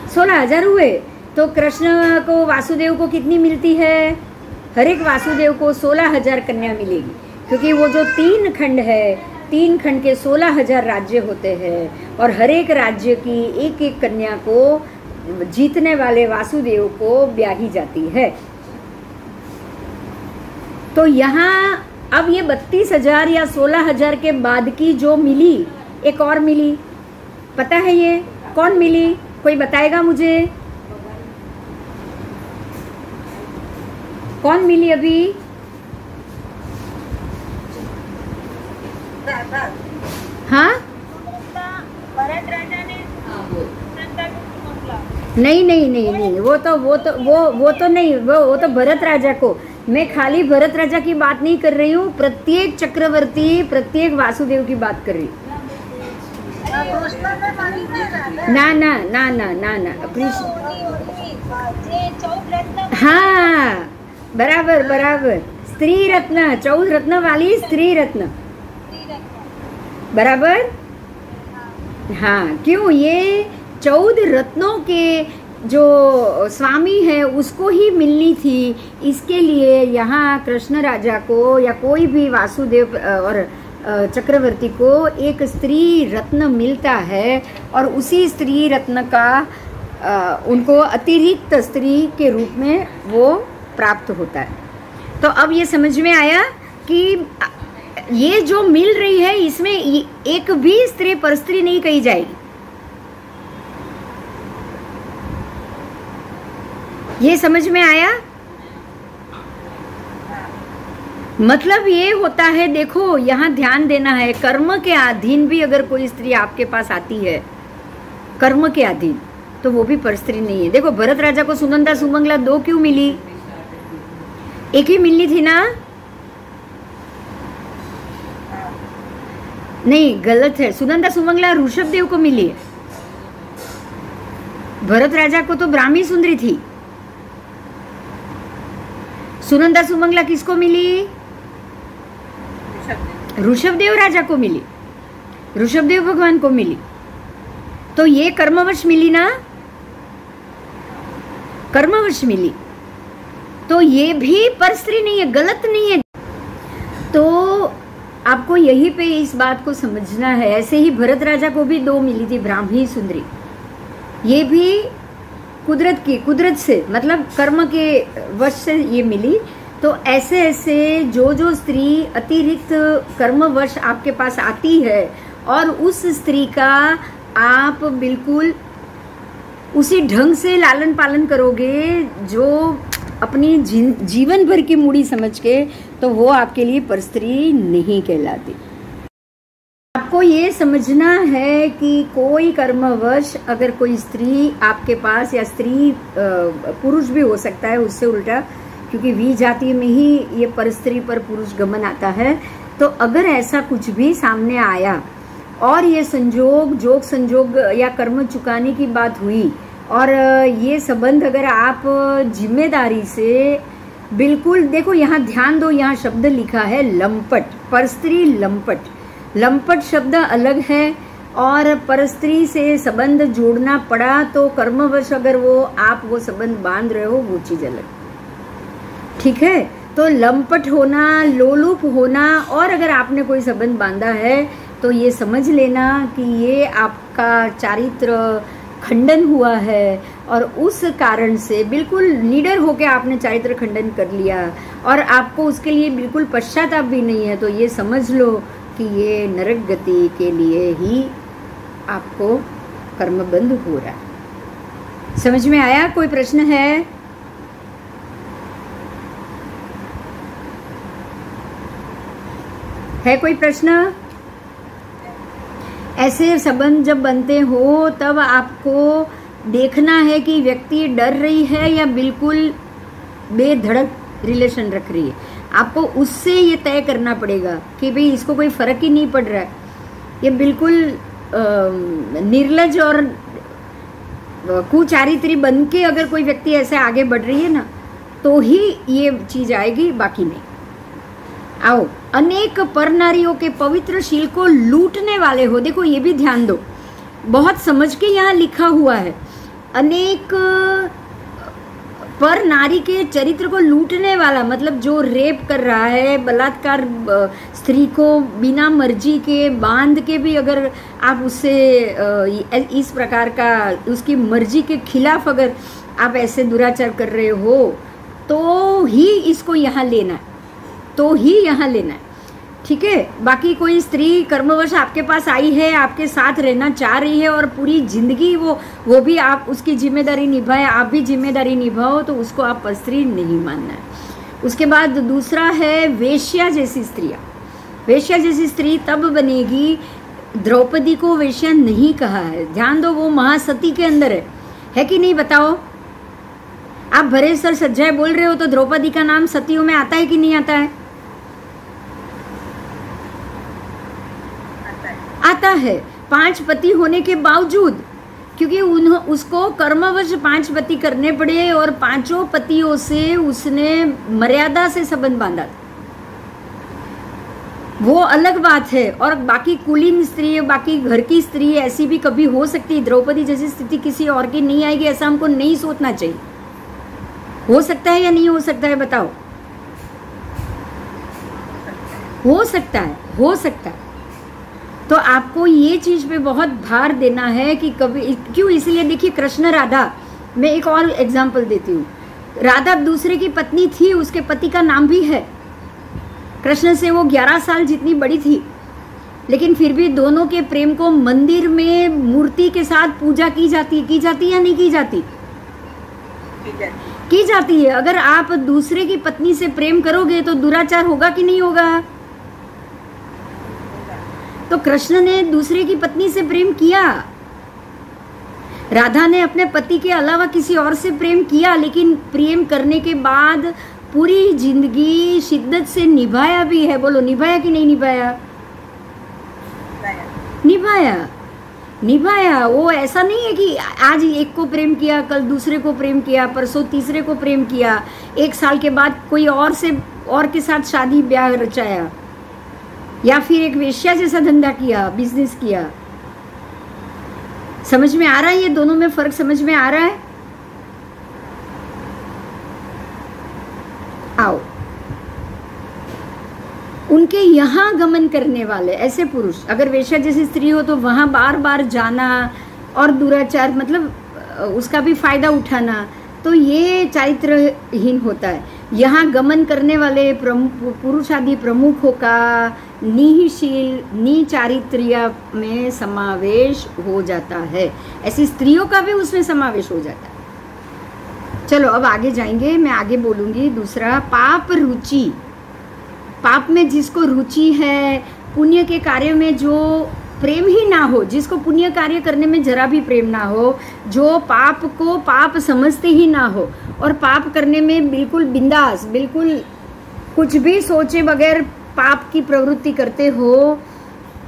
[SPEAKER 1] 16,000 हुए। तो कृष्ण को, वासुदेव को कितनी मिलती है? हर एक वासुदेव को 16,000 कन्या मिलेगी, क्योंकि वो जो 3 खंड है, 3 खंड के 16,000 राज्य होते हैं और हर एक राज्य की एक एक कन्या को जीतने वाले वासुदेव को ब्याही जाती है। तो यहाँ अब ये 32,000 या 16,000 के बाद की जो मिली, एक और मिली, पता है ये कौन मिली? कोई बताएगा मुझे? कौन मिली अभी? हाँ,
[SPEAKER 2] भरत राजा ने
[SPEAKER 1] नहीं नहीं नहीं नहीं, वो तो नहीं, वो तो भरत राजा को, मैं खाली भरत राजा की बात नहीं कर रही हूँ, प्रत्येक चक्रवर्ती, प्रत्येक वासुदेव की बात कर रही हूँ। ना ना ना ना ना ना हाँ, बराबर बराबर, स्त्री रत्न, 14 रत्न वाली स्त्री रत्न, बराबर। हाँ, क्यों? ये 14 रत्नों के जो स्वामी है उसको ही मिलनी थी, इसके लिए यहाँ कृष्ण राजा को या कोई भी वासुदेव और चक्रवर्ती को एक स्त्री रत्न मिलता है और उसी स्त्री रत्न का उनको अतिरिक्त स्त्री के रूप में वो प्राप्त होता है। तो अब ये समझ में आया कि ये जो मिल रही है इसमें एक भी स्त्री परस्त्री नहीं कही जाएगी। ये समझ में आया? मतलब ये होता है, देखो यहाँ ध्यान देना है, कर्म के अधीन भी अगर कोई स्त्री आपके पास आती है, कर्म के अधीन, तो वो भी परस्त्री नहीं है। देखो भरत राजा को सुनंदा सुमंगला 2 क्यों मिली? एक ही मिलनी थी ना? नहीं, गलत है, सुनंदा सुमंगला ऋषभ देव को मिली है। भरत राजा को तो ब्राह्मी सुंदरी थी। सुनंदा सुमंगला किसको मिली? ऋषभ देव राजा को मिली, ऋषभ देव भगवान को मिली। तो ये कर्मवश मिली ना, कर्मवश मिली, तो ये भी परस्त्री नहीं है, गलत नहीं है। तो आपको यही पे इस बात को समझना है। ऐसे ही भरत राजा को भी 2 मिली थी, ब्राह्मी सुंदरी। ये भी कुदरत से, मतलब कर्म के वश से ये मिली। तो ऐसे ऐसे जो स्त्री अतिरिक्त कर्मवश आपके पास आती है और उस स्त्री का आप बिल्कुल उसी ढंग से लालन पालन करोगे जो अपनी जीवन भर की मूड़ी समझ के, तो वो आपके लिए परस्त्री नहीं कहलाती। आपको ये समझना है कि कोई कर्मवश अगर कोई स्त्री आपके पास, या स्त्री पुरुष भी हो सकता है उससे उल्टा, क्योंकि वी जाति में ही ये परस्त्री पर पुरुष गमन आता है। तो अगर ऐसा कुछ भी सामने आया और ये संजोग या कर्म चुकाने की बात हुई और ये संबंध अगर आप जिम्मेदारी से बिल्कुल, देखो यहाँ ध्यान दो, यहाँ शब्द लिखा है लंपट, परस्त्री लंपट। लंपट शब्द अलग है और परस्त्री से संबंध जोड़ना पड़ा तो कर्मवश अगर आप वो संबंध बांध रहे हो, वो चीज अलग, ठीक है। तो लंपट होना, लोलुप होना, और अगर आपने कोई संबंध बांधा है तो ये समझ लेना कि ये आपका चारित्र खंडन हुआ है और उस कारण से बिल्कुल निडर होकर आपने चारित्र खंडन कर लिया और आपको उसके लिए बिल्कुल पश्चाताप भी नहीं है, तो ये समझ लो कि ये नरक गति के लिए ही आपको कर्म बंद हो रहा है। समझ में आया? कोई प्रश्न है? कोई प्रश्न? ऐसे संबंध जब बनते हो तब आपको देखना है कि व्यक्ति डर रही है या बिल्कुल बेधड़क रिलेशन रख रही है। आपको उससे ये तय करना पड़ेगा कि भाई इसको कोई फर्क ही नहीं पड़ रहा है, ये बिल्कुल निर्लज और कुचारित्री बन के अगर कोई व्यक्ति ऐसे आगे बढ़ रही है ना, तो ही ये चीज आएगी, बाकी नहीं। आओ, अनेक पर नारियों के पवित्र शील को लूटने वाले हो। देखो ये भी ध्यान दो, बहुत समझ के यहाँ लिखा हुआ है। अनेक पर नारी के चरित्र को लूटने वाला, मतलब जो रेप कर रहा है, बलात्कार स्त्री को बिना मर्जी के बांध के भी अगर आप उससे इस प्रकार का उसकी मर्जी के खिलाफ अगर आप ऐसे दुराचार कर रहे हो, तो ही इसको यहाँ लेना है, तो ही यहाँ लेना है। ठीक है? बाकी कोई स्त्री कर्मवश आपके पास आई है, आपके साथ रहना चाह रही है और पूरी जिंदगी वो भी आप उसकी जिम्मेदारी निभाए, आप भी जिम्मेदारी निभाओ, तो उसको आप परस्त्री नहीं मानना है। उसके बाद दूसरा है वेश्या जैसी स्त्रियाँ। वेश्या जैसी स्त्री तब बनेगी, द्रौपदी को वेश्या नहीं कहा है, ध्यान दो, वो महासती के अंदर है कि नहीं? बताओ, आप भरे सर सज्जाए बोल रहे हो, तो द्रौपदी का नाम सतियों में आता है कि नहीं आता है? आता है। 5 पति होने के बावजूद, क्योंकि उसको कर्मवश 5 पति करने पड़े और 5 पतियों से उसने मर्यादा से संबंध बांधा, वो अलग बात है। और बाकी कुलीन स्त्री, बाकी घर की स्त्री ऐसी भी कभी हो सकती है। द्रौपदी जैसी स्थिति किसी और की नहीं आएगी, ऐसा हमको नहीं सोचना चाहिए। हो सकता है या नहीं हो सकता है? बताओ। हो सकता है, हो सकता है। तो आपको ये चीज पे बहुत भार देना है कि कभी क्यों, इसलिए देखिए कृष्ण राधा, मैं एक और एग्जांपल देती हूँ। राधा दूसरे की पत्नी थी, उसके पति का नाम भी है कृष्ण से, वो 11 साल जितनी बड़ी थी, लेकिन फिर भी दोनों के प्रेम को मंदिर में मूर्ति के साथ पूजा की जाती है या नहीं की जाती? की जाती है। अगर आप दूसरे की पत्नी से प्रेम करोगे तो दुराचार होगा कि नहीं होगा? तो कृष्ण ने दूसरे की पत्नी से प्रेम किया, राधा ने अपने पति के अलावा किसी और से प्रेम किया, लेकिन प्रेम करने के बाद पूरी जिंदगी शिद्दत से निभाया भी है। बोलो, निभाया कि नहीं निभाया? निभाया, निभाया। वो ऐसा नहीं है कि आज एक को प्रेम किया, कल दूसरे को प्रेम किया, परसों तीसरे को प्रेम किया, 1 साल के बाद कोई और के साथ शादी ब्याह रचाया, या फिर एक वेश्या जैसा धंधा किया, बिजनेस किया। समझ में आ रहा है? ये दोनों में फर्क समझ में आ रहा है? आओ, उनके यहाँ गमन करने वाले ऐसे पुरुष, अगर वेश्या जैसी स्त्री हो तो वहां बार बार जाना और दुराचार, मतलब उसका भी फायदा उठाना, तो ये चारित्रहीन होता है। यहाँ गमन करने वाले पुरुष आदि प्रमुखों का निहीशील नीचारित्र्य में समावेश हो जाता है, ऐसी स्त्रियों का भी उसमें समावेश हो जाता है। चलो अब आगे जाएंगे, मैं आगे बोलूंगी। दूसरा, पाप रुचि। पाप में जिसको रुचि है, पुण्य के कार्य में जो प्रेम ही ना हो, जिसको पुण्य कार्य करने में जरा भी प्रेम ना हो, जो पाप को पाप समझते ही ना हो और पाप करने में बिल्कुल बिंदास, बिल्कुल कुछ भी सोचे बगैर पाप की प्रवृत्ति करते हो,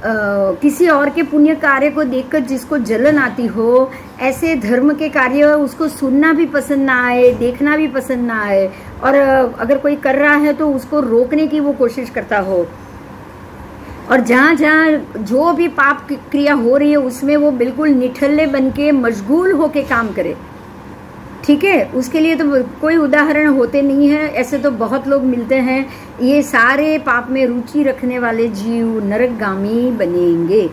[SPEAKER 1] किसी और के पुण्य कार्य को देखकर जिसको जलन आती हो, ऐसे धर्म के कार्य उसको सुनना भी पसंद ना आए, देखना भी पसंद ना आए, और अगर कोई कर रहा है तो उसको रोकने की वो कोशिश करता हो, और जहाँ जहाँ जो भी पाप क्रिया हो रही है उसमें वो बिल्कुल निठल्ले बन के मशगूल होके काम करे। ठीक है? उसके लिए तो कोई उदाहरण होते नहीं है, ऐसे तो बहुत लोग मिलते हैं। ये सारे पाप में रुचि रखने वाले जीव नरकगामी बनेंगे।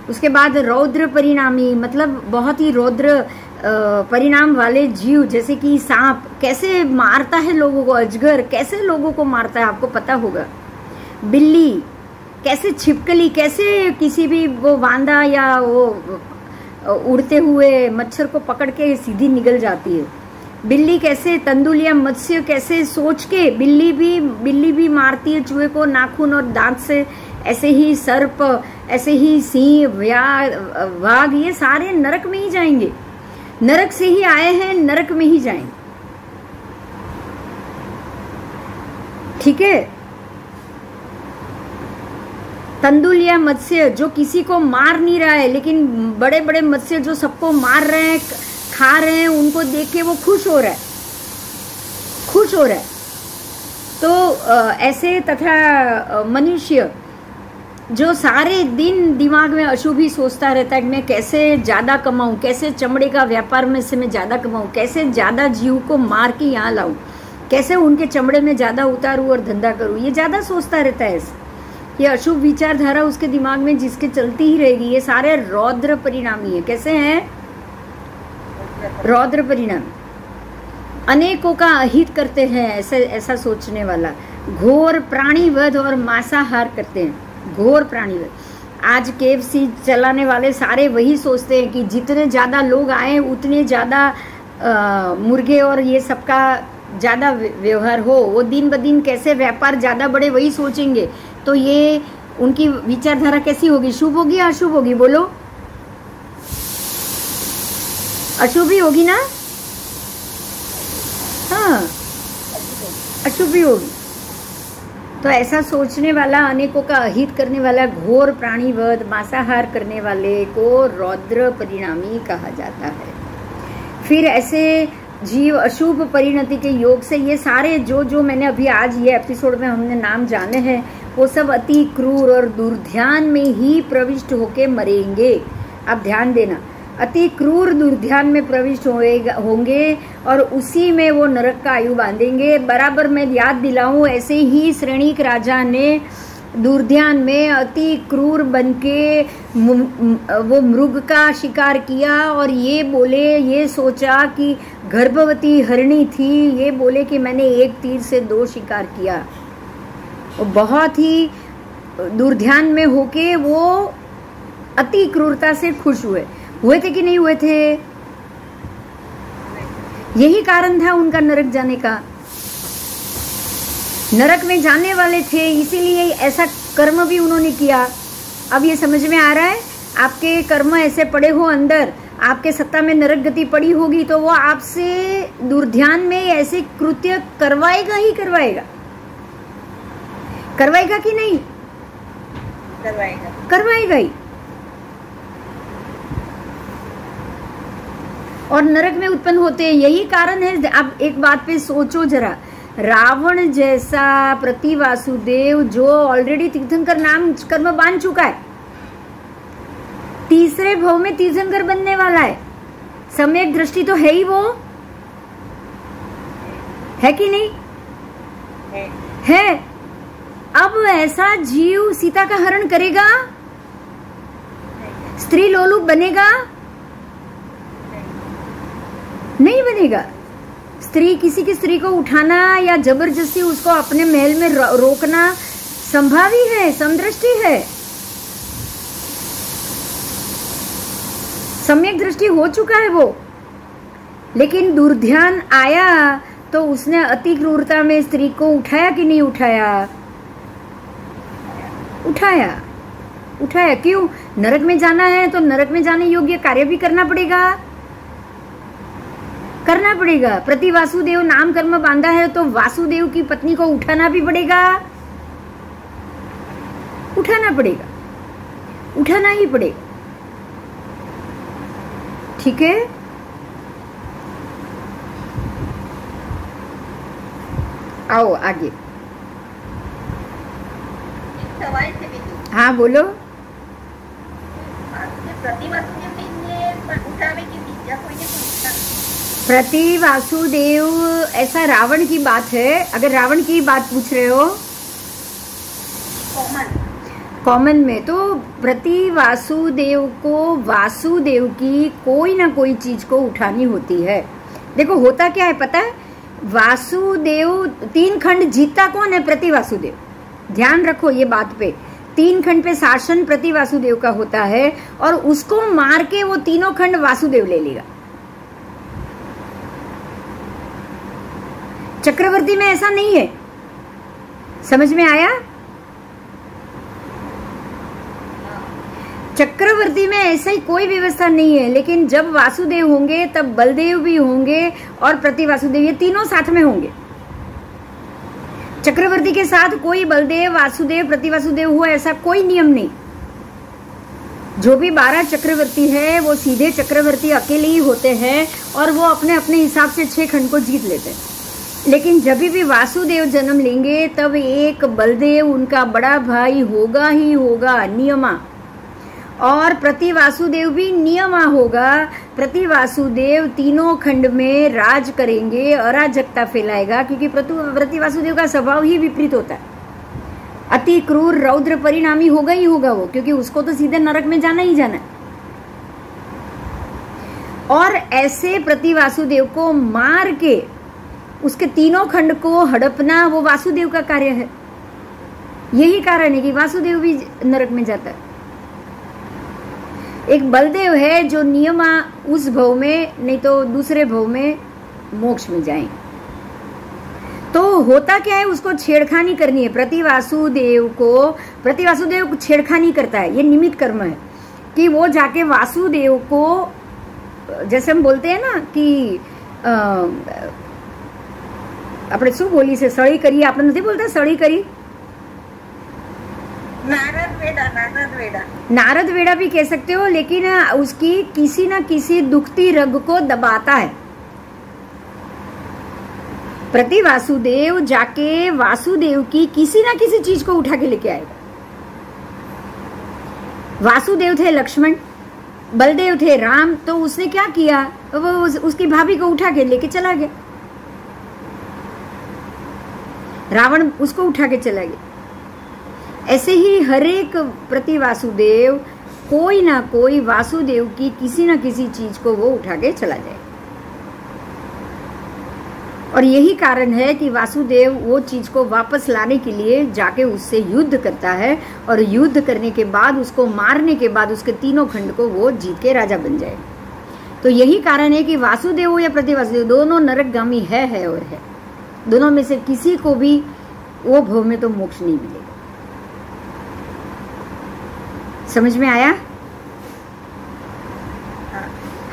[SPEAKER 1] उसके बाद रौद्र परिणामी, मतलब बहुत ही रौद्र परिणाम वाले जीव, जैसे कि सांप कैसे मारता है लोगों को, अजगर कैसे लोगों को मारता है आपको पता होगा, बिल्ली कैसे छिपकली, कैसे किसी भी वो वांदा या वो उड़ते हुए मच्छर को पकड़ के सीधी निकल जाती है। बिल्ली कैसे, तंदुल या मत्स्य कैसे सोच के बिल्ली भी मारती है चूहे को नाखून और दांत से। ऐसे ही सर्प, ऐसे ही सिंह, वाघ, ये सारे नरक में ही जाएंगे। नरक से ही आए हैं, नरक में ही जाएंगे। ठीक है। तंदुल या मत्स्य जो किसी को मार नहीं रहा है, लेकिन बड़े बड़े मत्स्य जो सबको मार रहे हैं, खा रहे हैं, उनको देख के वो खुश हो रहा है। तो ऐसे तथा मनुष्य जो सारे दिन दिमाग में अशुभ ही सोचता रहता है कि मैं कैसे ज्यादा कमाऊं, कैसे चमड़े का व्यापार में से मैं ज्यादा कमाऊं, कैसे ज्यादा जीव को मार के यहाँ लाऊं, कैसे उनके चमड़े में ज्यादा उतारूं और धंधा करूं, ये ज्यादा सोचता रहता है। ये अशुभ विचारधारा उसके दिमाग में जिसके चलती ही रहेगी। ये सारे रौद्र परिणामी है। कैसे हैं? रौद्र परिणामी, अनेकों का अहित करते हैं, ऐसा सोचने वाला। घोर प्राणीवध और मांसाहार करते हैं, घोर प्राणीवध। आज KFC चलाने वाले सारे वही सोचते हैं कि जितने ज्यादा लोग आए उतने ज्यादा मुर्गे और ये सबका ज्यादा व्यवहार हो, वो दिन ब दिन कैसे व्यापार ज्यादा बढ़े वही सोचेंगे। तो ये उनकी विचारधारा कैसी होगी? शुभ होगी या अशुभ होगी? बोलो, अशुभ ही होगी ना? हाँ, अशुभ ही होगी। तो ऐसा सोचने वाला, अनेकों का अहित करने वाला, घोर प्राणीवध, मांसाहार करने वाले को रौद्र परिणामी कहा जाता है। फिर ऐसे जीव अशुभ परिणति के योग से, ये सारे जो मैंने अभी आज ये एपिसोड में हमने नाम जाने हैं, वो सब अति क्रूर और दुर्ध्यान में ही प्रविष्ट होके मरेंगे। आप ध्यान देना, अति क्रूर दुर्ध्यान में प्रविष्ट होंगे और उसी में वो नरक का आयु बांधेंगे। बराबर मैं याद दिलाऊं, ऐसे ही श्रेणीक राजा ने दुर्ध्यान में अति क्रूर बनके वो मृग का शिकार किया और ये सोचा कि गर्भवती हरिणी थी, ये बोले कि मैंने एक तीर से 2 शिकार किया। वो बहुत ही दुर्ध्यान में होके वो अति क्रूरता से खुश हुए थे कि नहीं हुए थे? यही कारण था उनका नरक जाने का। नरक में जाने वाले थे, इसीलिए ऐसा कर्म भी उन्होंने किया। अब ये समझ में आ रहा है? आपके कर्म ऐसे पड़े हो अंदर, आपके सत्ता में नरक गति पड़ी होगी, तो वो आपसे दुर्ध्यान में ऐसे कृत्य करवाएगा ही करवाएगा। करवाएगा कि नहीं? करवाएगा ही। और नरक में उत्पन्न होते हैं, यही कारण है। अब एक बात पे सोचो जरा, रावण जैसा प्रति वासुदेव जो ऑलरेडी तीर्थंकर नाम कर्म बांध चुका है, तीसरे भाव में तीर्थंकर बनने वाला है, सम्यक दृष्टि तो है ही, वो है कि नहीं? है। अब ऐसा जीव सीता का हरण करेगा? स्त्री लोलुप बनेगा? नहीं बनेगा। किसी की स्त्री को उठाना या जबरदस्ती उसको अपने महल में रोकना संभावी है, समदृष्टि है, सम्यक दृष्टि हो चुका है वो। लेकिन दुर्ध्यान आया तो उसने अति क्रूरता में स्त्री को उठाया कि नहीं उठाया? उठाया। क्यों? नरक में जाना है तो नरक में जाने योग्य कार्य भी करना पड़ेगा। प्रति वासुदेव नाम कर्म बांधा है तो वासुदेव की पत्नी को उठाना भी पड़ेगा, उठाना ही पड़ेगा। ठीक है। आओ आगे।
[SPEAKER 2] सवाल थे।
[SPEAKER 1] हाँ बोलो। प्रति वासुदेव ऐसा रावण की बात है। अगर रावण की बात पूछ रहे हो कॉमन में, तो प्रति वासुदेव को वासुदेव की कोई ना कोई चीज को उठानी होती है। देखो होता क्या है पता है? वासुदेव 3 खंड जीतता कौन है? प्रति वासुदेव। ध्यान रखो ये बात पे, 3 खंड पे शासन प्रति वासुदेव का होता है और उसको मार के वो तीनों खंड वासुदेव ले लेगा। चक्रवर्ती में ऐसा नहीं है, समझ में आया? चक्रवर्ती में ऐसा ही कोई व्यवस्था नहीं है, लेकिन जब वासुदेव होंगे तब बलदेव भी होंगे और प्रति वासुदेव, ये तीनों साथ में होंगे। चक्रवर्ती के साथ कोई बलदेव, वासुदेव, प्रति वासुदेव हुआ ऐसा कोई नियम नहीं। जो भी 12 चक्रवर्ती है वो सीधे चक्रवर्ती अकेले ही होते हैं और वो अपने अपने हिसाब से 6 खंड को जीत लेते हैं। लेकिन जब भी वासुदेव जन्म लेंगे तब एक बलदेव उनका बड़ा भाई होगा ही होगा, नियमा, और प्रति वासुदेव भी नियमा होगा। प्रति वासुदेव तीनों खंड में राज करेंगे, अराजकता फैलाएगा, क्योंकि प्रति वासुदेव का स्वभाव ही विपरीत होता है। अति क्रूर रौद्र परिणामी होगा ही होगा वो, क्योंकि उसको तो सीधे नरक में जाना ही जाना है। और ऐसे प्रति वासुदेव को मार के उसके तीनों खंड को हड़पना वो वासुदेव का कार्य है। यही कारण है कि वासुदेव भी नरक में जाता है। एक बलदेव है जो नियमा उस भव में, नहीं तो दूसरे भव में मोक्ष में जाएं। तो होता क्या है, उसको छेड़खानी करनी है। प्रति वासुदेव छेड़खानी करता है, ये निमित्त कर्म है कि वो जाके वासुदेव को, जैसे हम बोलते हैं ना कि આપણે શું બોલી છે, સળી કરી, આપણે નથી બોલતા સળી કરી, नारद वेड़ा भी कह सकते हो, लेकिन उसकी किसी ना किसी दुखती रग को दबाता है। प्रति वासुदेव जाके वासुदेव की किसी ना किसी चीज को उठा के लेके आएगा। वासुदेव थे लक्ष्मण, बलदेव थे राम, तो उसने क्या किया, वो उसकी भाभी को उठा के लेके चला गया। रावण उसको उठा के चला गया। ऐसे ही हर एक प्रति वासुदेव कोई ना कोई वासुदेव की किसी ना किसी चीज को वो उठा के चला जाए। और यही कारण है कि वासुदेव वो चीज को वापस लाने के लिए जाके उससे युद्ध करता है, और युद्ध करने के बाद, उसको मारने के बाद उसके तीनों खंड को वो जीत के राजा बन जाए। तो यही कारण है कि वासुदेव हो या प्रति वासुदेव, दोनों नरकगामी है और है। दोनों में से किसी को भी वो भव में तो मोक्ष नहीं मिलेगा। समझ में आया?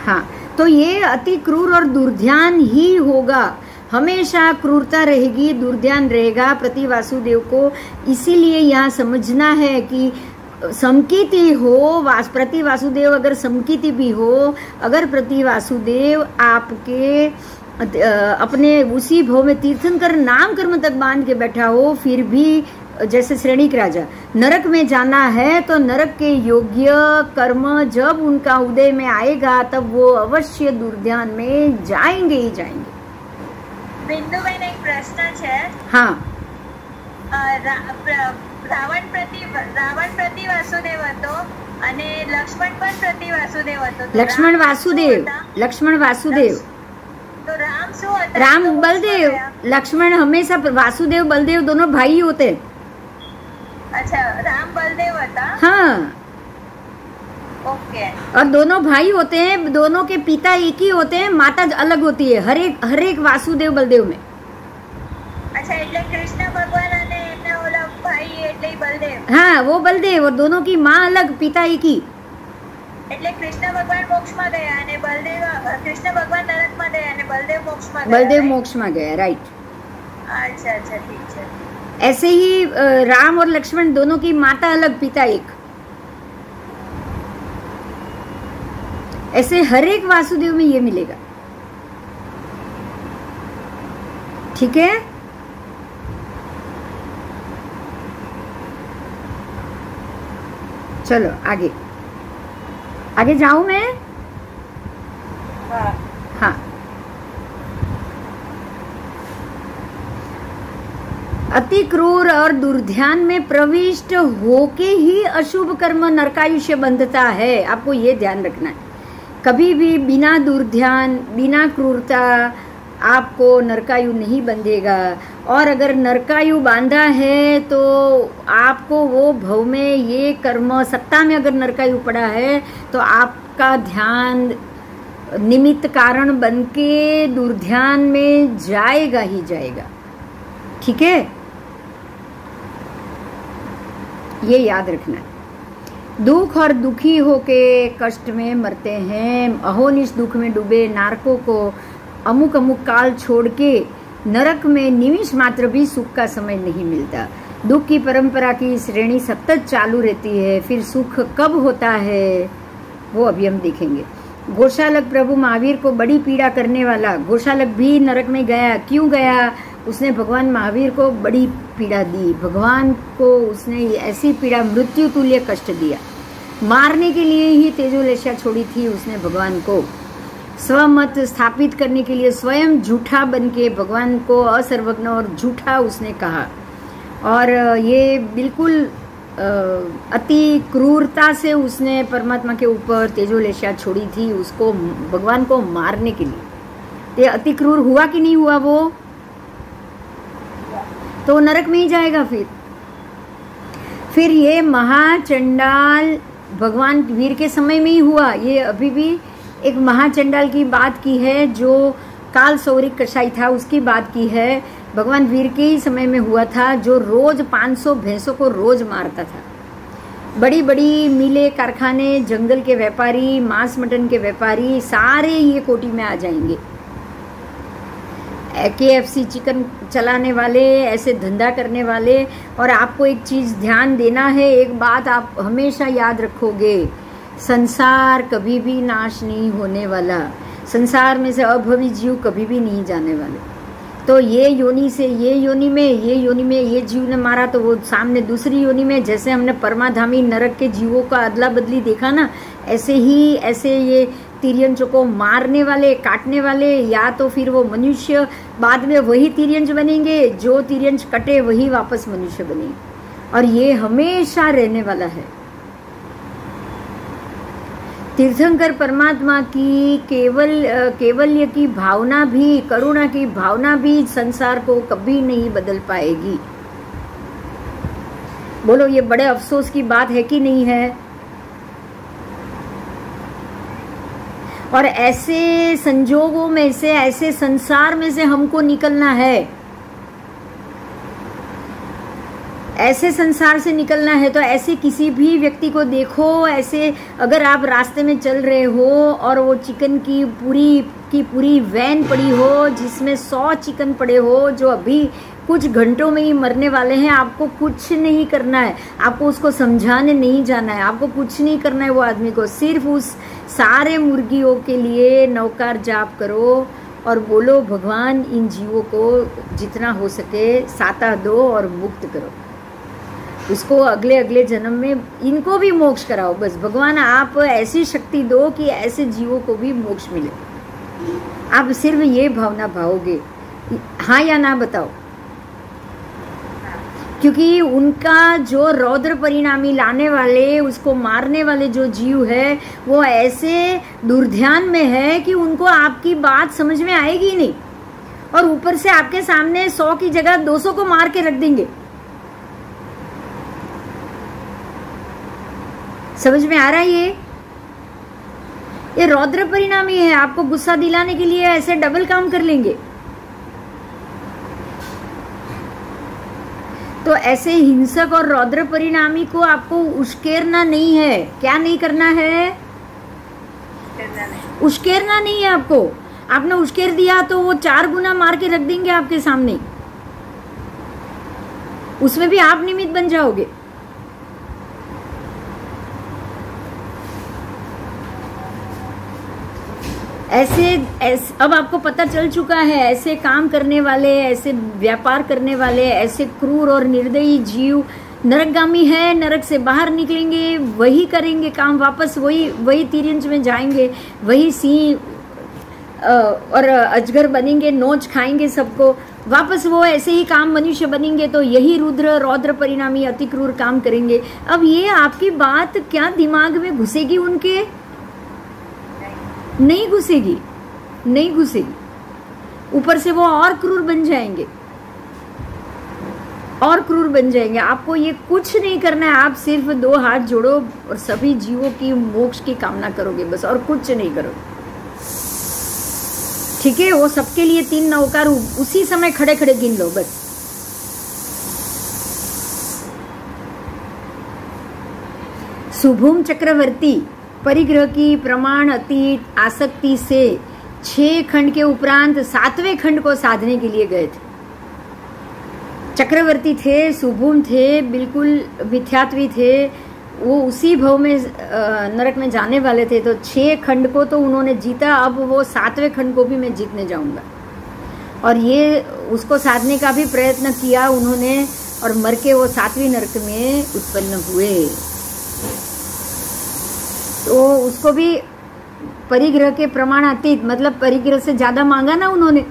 [SPEAKER 1] हाँ, तो ये अति क्रूर और दुर्ध्यान ही होगा, हमेशा क्रूरता रहेगी, दुर्ध्यान रहेगा प्रति वासुदेव को। इसीलिए यहाँ समझना है कि समकीति हो, प्रति वासुदेव अगर समकीति भी हो, अगर प्रति वासुदेव आपके अपने उसी भव में तीर्थंकर नाम कर्म तक बांध के बैठा हो, फिर भी जैसे श्रेणिक राजा नरक में जाना है, तो नरक के योग्य कर्म जब उनका उदय में आएगा तब वो अवश्य दुर्ध्यान में जाएंगे ही जाएंगे।
[SPEAKER 2] बिंदुबेन, एक प्रश्न है।
[SPEAKER 1] हाँ,
[SPEAKER 2] रावण प्रति वासुदेव હતો અને લક્ષ્મણ પણ પ્રતિ વાસુદેવ હતો।
[SPEAKER 1] લક્ષ્મણ વાસુદેવ
[SPEAKER 2] तो राम શું હતા?
[SPEAKER 1] राम बलदेव। लक्ष्मण हमेशा वासुदेव बलदेव दोनों भाई होते।
[SPEAKER 2] अच्छा, राम बलदेव હતા।
[SPEAKER 1] हाँ,
[SPEAKER 2] ओके।
[SPEAKER 1] और दोनों भाई होते हैं, दोनों के पिता एक ही होते हैं, माता अलग होती है हर एक वासुदेव बलदेव में।
[SPEAKER 2] अच्छा, એટલે કૃષ્ણ ભગવાન અને એના ઓલા ભાઈ એટલે બલદેવ।
[SPEAKER 1] हाँ, वो बलदेव, और दोनों की माँ अलग, पिता एक ही।
[SPEAKER 2] એટલે કૃષ્ણ ભગવાન મોક્ષમાં ગયા અને બલદેવ, કૃષ્ણ ભગવાન નરકમાં ગયા અને બલદેવ મોક્ષમાં ગયા।
[SPEAKER 1] बलदेव मोक्ष में गया, राइट।
[SPEAKER 2] अच्छा अच्छा, ठीक है।
[SPEAKER 1] ऐसे ही राम और लक्ष्मण दोनों की माता अलग, पिता एक। ऐसे हर एक वासुदेव में ये मिलेगा। ठीक है, चलो आगे आगे जाऊं मैं? हाँ, अति क्रूर और दुर्ध्यान में प्रविष्ट होके ही अशुभ कर्म नरकायुष्य बंधता है। आपको ये ध्यान रखना है, कभी भी बिना दुर्ध्यान, बिना क्रूरता आपको नरकायु नहीं बंधेगा। और अगर नरकायु बांधा है तो आपको वो भव में ये कर्म, सत्ता में अगर नरकायु पड़ा है तो आपका ध्यान निमित्त कारण बन के दुर्ध्यान में जाएगा ही जाएगा। ठीक है, ये याद रखना है। दुख और दुखी होके कष्ट में मरते हैं, अहोनिश दुख में डूबे नारकों को अमुक अमुक काल छोड़ के नरक में निमिष मात्र भी सुख का समय नहीं मिलता। दुख की परंपरा की श्रेणी सतत चालू रहती है। फिर सुख कब होता है वो अभी हम देखेंगे। गोशालक प्रभु महावीर को बड़ी पीड़ा करने वाला, गोशालक भी नरक में गया। क्यों गया? उसने भगवान महावीर को बड़ी पीड़ा दी। भगवान को उसने ऐसी पीड़ा, मृत्यु तुल्य कष्ट दिया। मारने के लिए ही तेजोलेशा छोड़ी थी उसने भगवान को। स्वमत स्थापित करने के लिए स्वयं झूठा बन के भगवान को असर्वज्ञ और झूठा उसने कहा। और ये बिल्कुल अति क्रूरता से उसने परमात्मा के ऊपर तेजोलेशा छोड़ी थी, उसको भगवान को मारने के लिए। ये अति क्रूर हुआ कि नहीं हुआ? वो तो नरक में ही जाएगा। फिर ये महाचंडाल भगवान वीर के समय में ही हुआ। ये अभी भी एक महाचंडाल की बात की है, जो काल सौरिक कसाई था उसकी बात की है। भगवान वीर के ही समय में हुआ था, जो रोज 500 भैंसों को रोज मारता था। बड़ी बड़ी मिले, कारखाने, जंगल के व्यापारी, मांस मटन के व्यापारी सारे ये कोटि में आ जाएंगे। KFC चिकन चलाने वाले, ऐसे धंधा करने वाले। और आपको एक चीज ध्यान देना है, एक बात आप हमेशा याद रखोगे, संसार कभी भी नाश नहीं होने वाला। संसार में से अभवी जीव कभी भी नहीं जाने वाले। तो ये योनि से ये योनि में, ये योनि में ये जीव ने मारा तो वो सामने दूसरी योनि में, जैसे हमने परमाधामी नरक के जीवों का अदला बदली देखा ना, ऐसे ही ऐसे ये तिर्यंच को मारने वाले, काटने वाले, या तो फिर वो मनुष्य बाद में वही तिर्यंच बनेंगे, जो तिर्यंच कटे वही वापस मनुष्य बनेंगे। और ये हमेशा रहने वाला है। तीर्थंकर परमात्मा की केवल्य की भावना भी, करुणा की भावना भी संसार को कभी नहीं बदल पाएगी। बोलो, ये बड़े अफसोस की बात है कि नहीं है? और ऐसे संजोगों में से, ऐसे संसार में से हमको निकलना है। ऐसे संसार से निकलना है तो ऐसे किसी भी व्यक्ति को देखो, ऐसे अगर आप रास्ते में चल रहे हो और वो चिकन की पूरी वैन पड़ी हो जिसमें 100 चिकन पड़े हो जो अभी कुछ घंटों में ही मरने वाले हैं, आपको कुछ नहीं करना है, आपको उसको समझाने नहीं जाना है, आपको कुछ नहीं करना है वो आदमी को। सिर्फ उस सारे मुर्गियों के लिए नौकार जाप करो और बोलो, भगवान इन जीवों को जितना हो सके साता दो और मुक्त करो, उसको अगले अगले जन्म में इनको भी मोक्ष कराओ। बस भगवान आप ऐसी शक्ति दो कि ऐसे जीवों को भी मोक्ष मिले। आप सिर्फ ये भावना भाओगे, हाँ या ना बताओ? क्योंकि उनका जो रौद्र परिणामी लाने वाले, उसको मारने वाले जो जीव है वो ऐसे दुर्ध्यान में है कि उनको आपकी बात समझ में आएगी ही नहीं, और ऊपर से आपके सामने 100 की जगह 200 को मार के रख देंगे। समझ में आ रहा है? ये रौद्र परिणामी है, आपको गुस्सा दिलाने के लिए ऐसे डबल काम कर लेंगे। तो ऐसे हिंसक और रौद्र परिणामी को आपको उश्केरना नहीं है। क्या नहीं करना है? उश्केरना नहीं है आपको। आपने उश्केर दिया तो वो 4 गुना मार के रख देंगे आपके सामने, उसमें भी आप निमित्त बन जाओगे। ऐसे अब आपको पता चल चुका है, ऐसे काम करने वाले, ऐसे व्यापार करने वाले, ऐसे क्रूर और निर्दयी जीव नरकगामी है। नरक से बाहर निकलेंगे, वही करेंगे काम, वापस वही तिर्यंच में जाएंगे, वही सिंह और अजगर बनेंगे, नोच खाएंगे सबको, वापस वो ऐसे ही काम मनुष्य बनेंगे। तो यही रुद्र रौद्र परिणामी अति क्रूर काम करेंगे। अब ये आपकी बात क्या दिमाग में घुसेगी उनके? नहीं घुसेगी, नहीं घुसेगी। ऊपर से वो और क्रूर बन जाएंगे, और क्रूर बन जाएंगे। आपको ये कुछ नहीं करना है, आप सिर्फ 2 हाथ जोड़ो और सभी जीवों की मोक्ष की कामना करोगे बस, और कुछ नहीं करोगे। ठीक है, वो सबके लिए 3 नवकार उसी समय खड़े खड़े गिन लो बस। शुभम चक्रवर्ती परिग्रह की प्रमाण अतीत आसक्ति से 6 खंड के उपरांत 7वें खंड को साधने के लिए गए थे। चक्रवर्ती थे, शुभम थे, बिल्कुल मिथ्यात्वी थे, वो उसी भव में नरक में जाने वाले थे। तो 6 खंड को तो उन्होंने जीता, अब वो 7वें खंड को भी मैं जीतने जाऊंगा। और ये उसको साधने का भी प्रयत्न किया उन्होंने, और मर के वो 7वीं नरक में उत्पन्न हुए। तो उसको भी परिग्रह के प्रमाणातीत, मतलब परिग्रह से ज्यादा मांगा ना उन्होंने।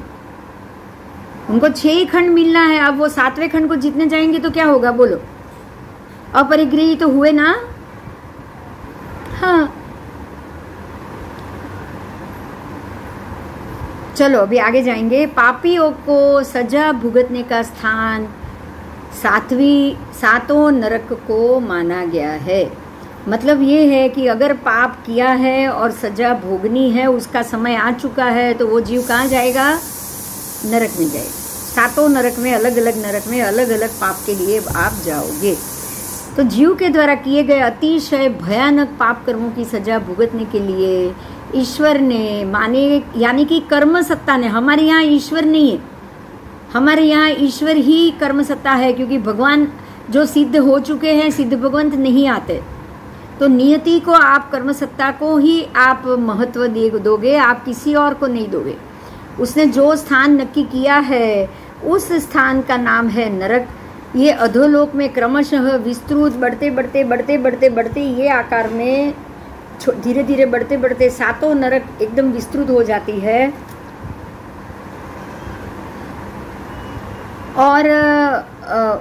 [SPEAKER 1] उनको 6 ही खंड मिलना है, अब वो 7वें खंड को जीतने जाएंगे तो क्या होगा बोलो? अपरिग्रही तो हुए ना। हाँ, चलो अभी आगे जाएंगे। पापियों को सजा भुगतने का स्थान 7वें नरक को माना गया है। मतलब ये है कि अगर पाप किया है और सजा भोगनी है, उसका समय आ चुका है, तो वो जीव कहाँ जाएगा? नरक में जाएगा। 7 नरक में, अलग अलग नरक में अलग अलग पाप के लिए आप जाओगे। तो जीव के द्वारा किए गए अतिशय भयानक पाप कर्मों की सजा भुगतने के लिए ईश्वर ने, माने यानी कि कर्म सत्ता ने, हमारे यहाँ ईश्वर नहीं है, हमारे यहाँ ईश्वर ही कर्म सत्ता है, क्योंकि भगवान जो सिद्ध हो चुके हैं, सिद्ध भगवंत नहीं आते। तो नियति को, आप कर्म सत्ता को ही आप महत्व दोगे, आप किसी और को नहीं दोगे। उसने जो स्थान नक्की किया है उस स्थान का नाम है नरक। ये अधोलोक में क्रमशः विस्तृत बढ़ते बढ़ते बढ़ते बढ़ते बढ़ते ये आकार में धीरे धीरे बढ़ते बढ़ते 7 नरक एकदम विस्तृत हो जाती है। और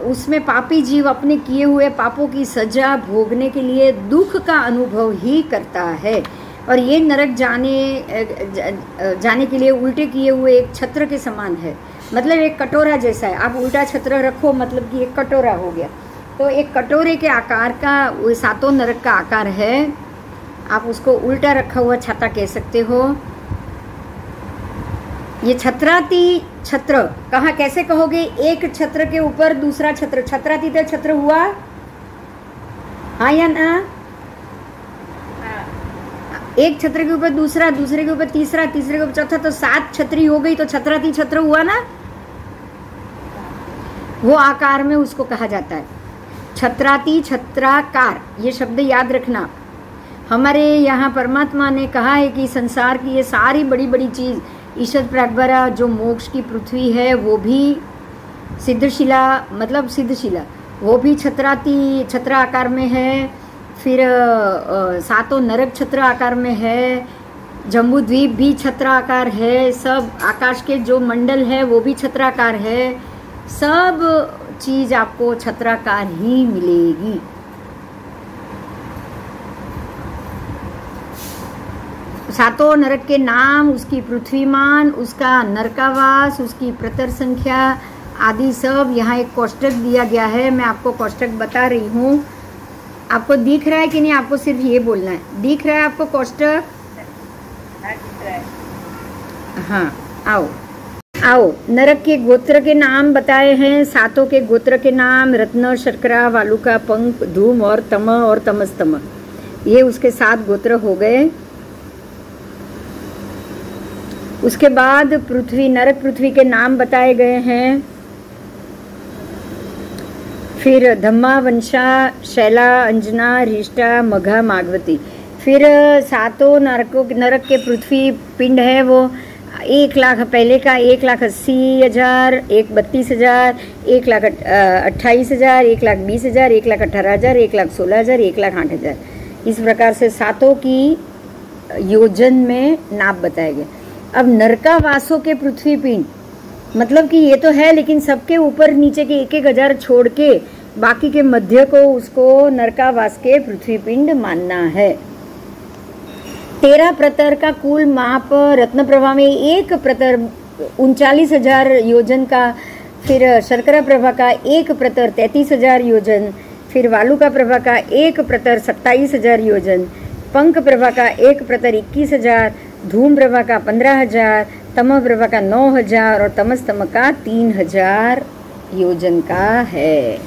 [SPEAKER 1] उसमें पापी जीव अपने किए हुए पापों की सजा भोगने के लिए दुख का अनुभव ही करता है। और ये नरक जाने के लिए उल्टे किए हुए एक छत्र के समान है, मतलब एक कटोरा जैसा है। आप उल्टा छत्र रखो, मतलब कि एक कटोरा हो गया। तो एक कटोरे के आकार का वो 7 नरक का आकार है। आप उसको उल्टा रखा हुआ छाता कह सकते हो। ये छत्राती छत्र कहाँ कैसे कहोगे? एक छत्र के ऊपर दूसरा छत्र, छत्रातीत छत्र हुआ, हाँ या ना? एक छत्र के ऊपर दूसरा, दूसरे के ऊपर तीसरा, तीसरे के ऊपर चौथा, तो 7 छत्री हो गई, तो छत्राती छत्र हुआ ना। वो आकार में उसको कहा जाता है छत्राती छत्राकार। ये शब्द याद रखना। हमारे यहाँ परमात्मा ने कहा है कि संसार की ये सारी बड़ी बड़ी चीज, ईशद प्रागबरा जो मोक्ष की पृथ्वी है, वो भी सिद्धशिला, मतलब सिद्धशिला, वो भी छत्र आकार में है। फिर 7 नरक छत्र आकार में है। जम्बू द्वीप भी छत्र आकार है। सब आकाश के जो मंडल है वो भी छत्राकार है। सब चीज आपको छत्राकार ही मिलेगी। सातों नरक के नाम, उसकी पृथ्वीमान, उसका नरकावास, उसकी प्रतर संख्या आदि सब यहाँ एक कोष्टक दिया गया है। मैं आपको कोष्टक बता रही हूँ। आपको दिख रहा है कि नहीं? आपको सिर्फ ये बोलना है। दिख रहा है आपको कोष्टक? हाँ, आओ आओ। नरक के गोत्र के नाम बताए हैं। 7 के गोत्र के नाम रत्न, शर्करा, वालुका, पंख, धूम और तमस्तम। ये उसके 7 गोत्र हो गए। उसके बाद पृथ्वी, नरक पृथ्वी के नाम बताए गए हैं। फिर धम्मा, वंशा, शैला, अंजना, रिष्टा, मघा, मागवती। फिर 7 नरक के पृथ्वी पिंड है वो 1 लाख, पहले का 1,80,000, 1,32,000, 1,28,000, 1,20,000, 1,18,000, 1,16,000, 1,08,000। इस प्रकार से 7 की योजन में नाप बताए गए। अब नरकावासों के पृथ्वी पिंड, मतलब कि ये तो है, लेकिन सबके ऊपर नीचे के 1,000 छोड़ के बाकी के मध्य को उसको नरकावास के पृथ्वी पिंड मानना है। 13 प्रतर का कुल माप रत्न प्रभा में 1 प्रतर 39,000 योजन का, फिर शर्करा प्रभा का 1 प्रतर 33,000 योजन, फिर वालुका प्रभा का 1 प्रतर 27,000 योजन, पंख प्रभा का 1 प्रतर 21,000, धूम प्रभा का 15,000, तमः प्रभा का 9,000 और तमस्तम का 3,000 योजन का है।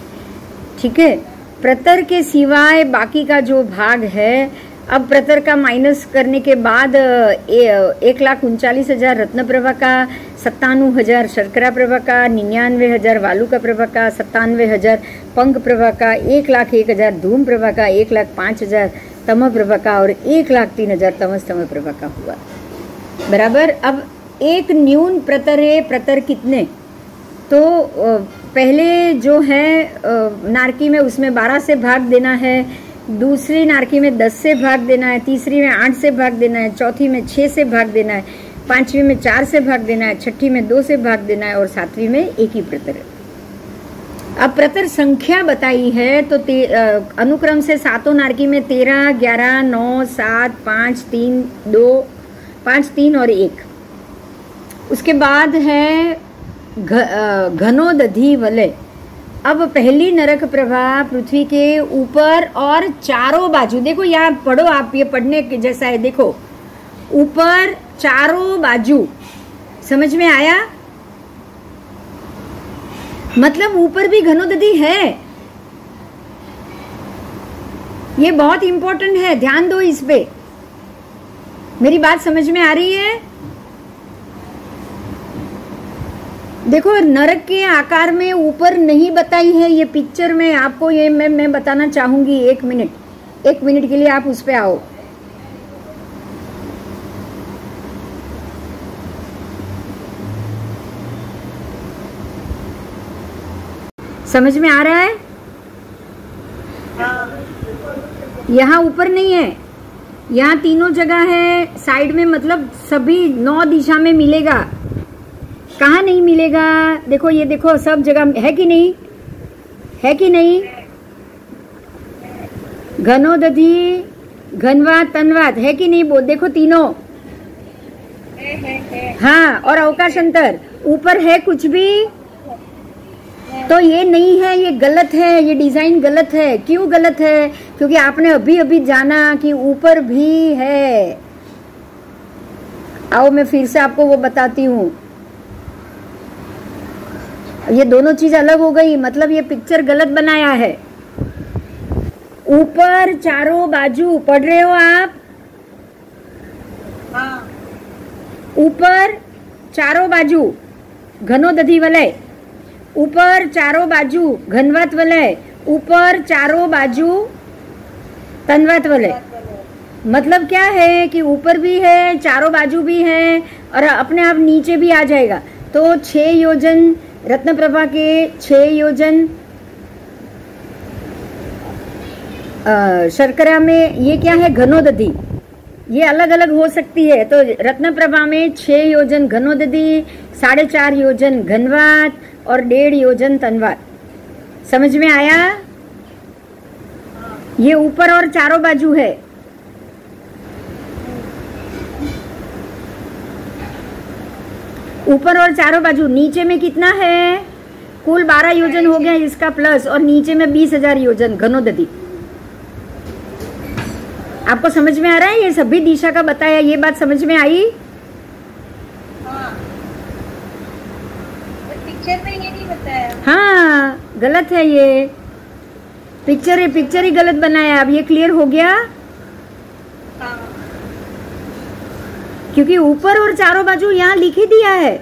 [SPEAKER 1] ठीक है, प्रतर के सिवाय बाकी का जो भाग है, अब प्रतर का माइनस करने के बाद 1,39,000 रत्न प्रभा का, 97,000 शर्करा प्रभा का, 99,000 वालुका प्रभा का, 97,000 पंख प्रभा का, 1,01,000 धूम प्रभा का, 1,05,000 तमः प्रभा का और 1,03,000 तमस्तम प्रभा का हुआ। बराबर। अब एक न्यून प्रतर है, प्रतर कितने? तो पहले जो है नारकी में उसमें 12 से भाग देना है, दूसरी नारकी में 10 से भाग देना है, तीसरी में 8 से भाग देना है, चौथी में 6 से भाग देना है, पांचवी में 4 से भाग देना है, छठी में 2 से भाग देना है और सातवीं में 1 ही प्रतर है। अब प्रतर संख्या बताई है तो अनुक्रम से सातों नारकी में 13, 11, 9, 7, 5, 3, 2, 5, 3 और 1। उसके बाद है घनोदधि वलय। अब पहली नरक प्रभा पृथ्वी के ऊपर और चारों बाजू, देखो यहाँ पढ़ो आप, ये पढ़ने के जैसा है। देखो ऊपर चारों बाजू, समझ में आया? मतलब ऊपर भी घनोदधि है। ये बहुत इंपॉर्टेंट है, ध्यान दो इस पे। मेरी बात समझ में आ रही है? देखो नरक के आकार में ऊपर नहीं बताई है ये पिक्चर में, आपको ये मैं बताना चाहूंगी। 1 मिनट के लिए आप उस पे आओ। समझ में आ रहा है? यहाँ ऊपर नहीं है, यहाँ तीनों जगह है साइड में, मतलब सभी 9 दिशा में मिलेगा। कहाँ नहीं मिलेगा? देखो ये देखो, सब जगह है कि नहीं? है कि नहीं? घनोदधि, घनवात, तन्वात है कि नहीं? वो देखो तीनों हाँ। और अवकाश अंतर ऊपर है कुछ भी? तो ये नहीं है, ये गलत है, ये डिजाइन गलत है। क्यों गलत है? क्योंकि आपने अभी अभी जाना कि ऊपर भी है। आओ मैं फिर से आपको वो बताती हूँ। ये दोनों चीज अलग हो गई, मतलब ये पिक्चर गलत बनाया है। ऊपर चारों बाजू, पढ़ रहे हो आप? हाँ। ऊपर चारों बाजू घनोदधि वलय, ऊपर चारों बाजू घनवत वलय, ऊपर चारों बाजू तन्वत वलय। मतलब क्या है कि ऊपर भी है, चारों बाजू भी है और अपने आप नीचे भी आ जाएगा। तो 6 योजन रत्न प्रभा के, 6 योजन शर्करा में, ये क्या है? घनोदधि। ये अलग अलग हो सकती है। तो रत्न प्रभा में 6 योजन घनोदधि, 4.5 योजन घनवात और 1.5 योजन तन्वात। समझ में आया? ये ऊपर और चारों बाजू है। ऊपर और चारों बाजू। नीचे में कितना है? कुल 12 योजन हो गया इसका प्लस, और नीचे में 20,000 योजन घनोदधि। आपको समझ में आ रहा है? ये सभी दिशा का बताया, ये बात समझ में आई?
[SPEAKER 2] पिक्चर में ये नहीं बताया।
[SPEAKER 1] हाँ गलत है ये पिक्चर ही गलत बनाया। अब ये क्लियर हो गया?
[SPEAKER 2] हाँ।
[SPEAKER 1] क्योंकि ऊपर और चारों बाजू यहाँ लिख ही दिया है।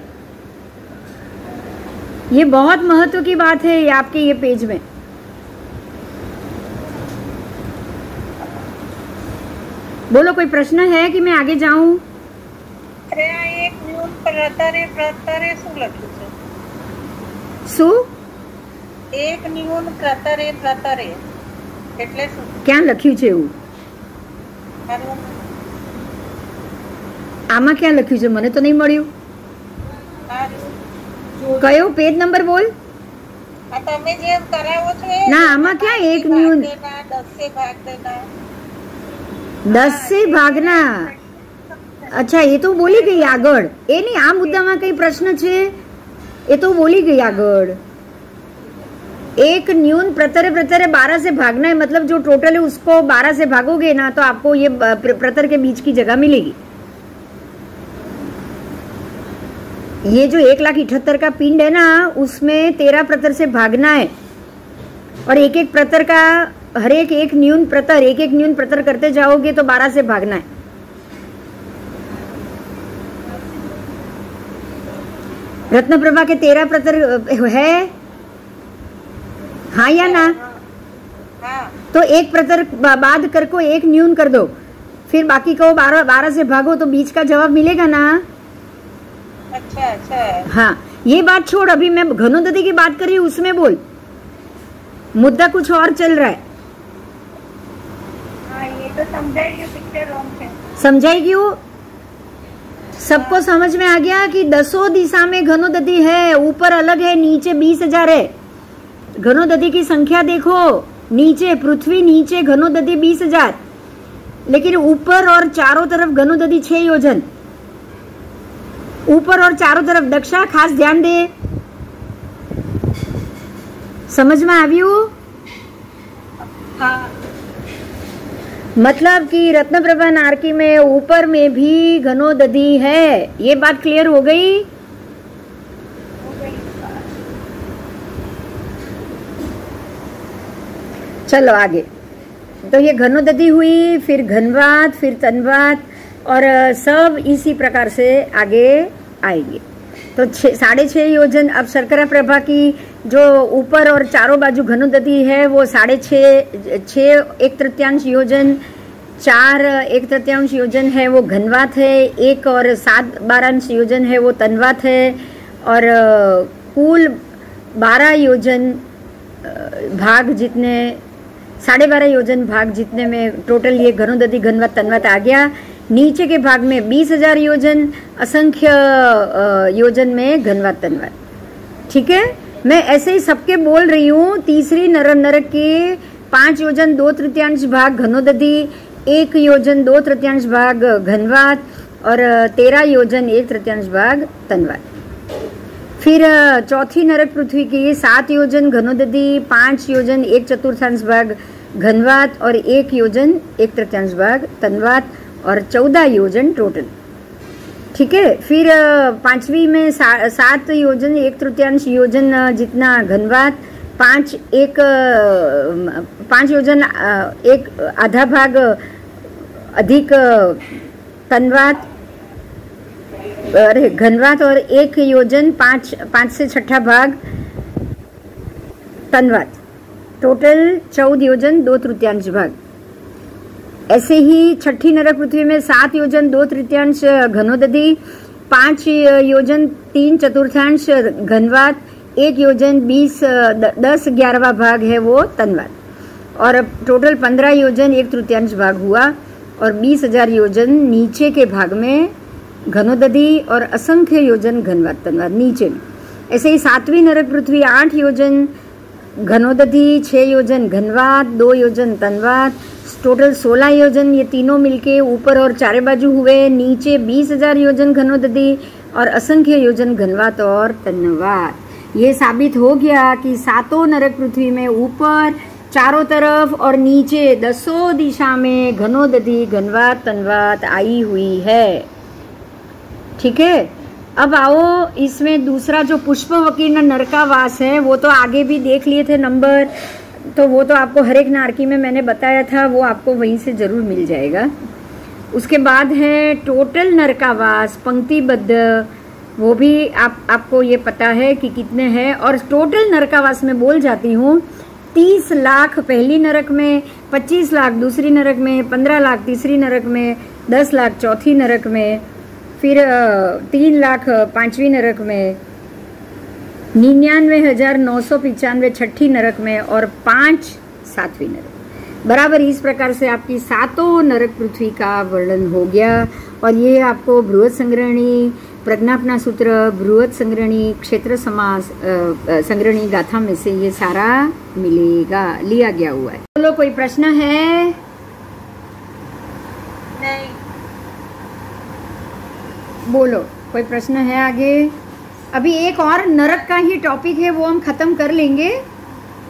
[SPEAKER 1] ये बहुत महत्व की बात है आपके ये पेज में। बोलो कोई प्रश्न है कि मैं आगे जाऊं?
[SPEAKER 2] एक न्यून प्रतरे શું લખ્યું છે?
[SPEAKER 1] શું?
[SPEAKER 2] એક ન્यून પ્રતરે એટલે શું?
[SPEAKER 1] ક્યાં લખ્યું છે એવું? આમાં ક્યાં લખ્યું છે? મને તો નહીં મળ્યું. કયો પેજ નંબર બોલ?
[SPEAKER 2] તમે જે કરાવો છો
[SPEAKER 1] ના આમાં ક્યાં એક ન્યૂન
[SPEAKER 2] 10 से भाग देना
[SPEAKER 1] 10 से भागना અચ્છા, એ તો બોલી ગઈ આગળ. એ નહીં, આ મુદ્દામાં કઈ પ્રશ્ન છે? એ તો बोली गई આગળ. एक न्यून प्रतर प्रतर 12 से भागना है, मतलब जो टोटल है उसको 12 से भागोगे ना तो आपको ये प्रतर के बीच की जगह मिलेगी. ये जो 1,78,000 का पिंड है ना, उसमें 13 प्रतर से भागना है और एक एक प्रतर का हर एक न्यून प्रतर करते जाओगे तो 12 से भागना है. रत्न प्रभा के 13 प्रतर है, हाँ या ना?
[SPEAKER 2] हाँ.
[SPEAKER 1] तो एक प्रतर बाद कर को एक न्यून कर दो, फिर बाकी को 12 से भागो तो बीच का जवाब मिलेगा ना.
[SPEAKER 2] अच्छा अच्छा.
[SPEAKER 1] हाँ, ये बात छोड़, अभी मैं घनोदधि की बात कर रही हूँ, उसमें बोल. मुद्दा कुछ और चल रहा है.
[SPEAKER 2] हाँ, ये तो समझाएगी, पिक्चर रॉन्ग है.
[SPEAKER 1] समझाएगी वो? सबको समझ में आ गया कि 10 दिशा में घनोदधि है, ऊपर अलग है, नीचे 20,000 है. घनोदधि की संख्या देखो, नीचे पृथ्वी, नीचे घनोदधि 20,000, लेकिन ऊपर और चारों तरफ घनोदधि 6 योजन. ऊपर और चारों तरफ. दक्षा, खास ध्यान दे. समझ में આવ્યું?
[SPEAKER 2] हाँ.
[SPEAKER 1] मतलब कि रत्नप्रभा नारकी में ऊपर में भी घनोदधि है. ये बात क्लियर हो गई? चलो आगे. तो ये घनोदधि हुई, फिर घनवात, फिर तन्वात, और सब इसी प्रकार से आगे आएंगे. तो 6.5 योजन. अब शर्करा प्रभा की जो ऊपर और चारों बाजू घनोदधि है वो 6.5 1/3 योजन, 4 1/3 योजन है वो घनवात है, 1 और 7/12 योजन है वो तन्वात है, और कुल 12 योजन भाग जितने 12.5 योजन भाग जितने में टोटल ये घनोदधि घनवात तन्वात आ गया. नीचे के भाग में 20,000 योजन, असंख्य योजन में घनवात तन्वात. ठीक है, मैं ऐसे ही सबके बोल रही हूँ. तीसरी नरक के 5 योजन 2/3 भाग घनोदधि, 1 योजन 2/3 भाग घनवात, और 13 योजन 1/3 भाग तन्वात. फिर चौथी नरक पृथ्वी की 7 योजन घनोदधि, 5 योजन 1/4 भाग घनवात, और 1 योजन 1/3 भाग तन्वात, और 14 योजन टोटल. ठीक है. फिर पांचवी में 7 योजन 1/3 योजन जितना घनवात, 5 योजन 1 आधा भाग अधिक तन्वात, अरे घनवात, और 1 योजन 5 से 6 भाग तन्वात. टोटल 14 योजन 2/3 भाग. ऐसे ही छठी नरक पृथ्वी में 7 योजन 2/3 घनोदधि, 5 योजन 3/4 घनवात, 1 योजन 10/11 भाग है वो तन्वात, और टोटल 15 योजन 1/3 भाग हुआ, और 20,000 योजन नीचे के भाग में घनोदधि, और असंख्य योजन घनवात तन्वात नीचे में. ऐसे ही 7वीं नरक पृथ्वी 8 योजन घनोदधि, 6 योजन घनवात, 2 योजन तन्वात, टोटल 16 योजन. ये तीनों मिलके ऊपर और चारे बाजू हुए. नीचे 20,000 योजन घनोदधि और असंख्य योजन घनवात और तन्वात. ये साबित हो गया कि 7 नरक पृथ्वी में ऊपर चारों तरफ और नीचे 10 दिशा में घनोदधि घनवात तन्वात आई हुई है. ठीक है. अब आओ, इसमें दूसरा जो पुष्पवकीर्ण नरकावास है वो तो आगे भी देख लिए थे नंबर, तो वो तो आपको हर एक नारकी में मैंने बताया था, वो आपको वहीं से जरूर मिल जाएगा. उसके बाद है टोटल नरकावास पंक्तिबद्ध, वो भी आपको ये पता है कि कितने हैं. और टोटल नरकावास में बोल जाती हूँ 30 लाख पहली नरक में, 25 लाख दूसरी नरक में, 15 लाख तीसरी नरक में, 10 लाख चौथी नरक में, फिर 3 लाख 5वीं नरक में, 99,995 छठी नरक में, और 5 7वीं नरक. बराबर इस प्रकार से आपकी 7 नरक पृथ्वी का वर्णन हो गया. और ये आपको बृहत संग्रहणी, प्रज्ञापना सूत्र, बृहत संग्रहणी, क्षेत्र समास संग्रहणी गाथा में से ये सारा मिलेगा, लिया गया हुआ है. चलो, कोई प्रश्न है?
[SPEAKER 2] नहीं.
[SPEAKER 1] बोलो, कोई प्रश्न है आगे? अभी एक और नरक का ही टॉपिक है, वो हम ख़त्म कर लेंगे,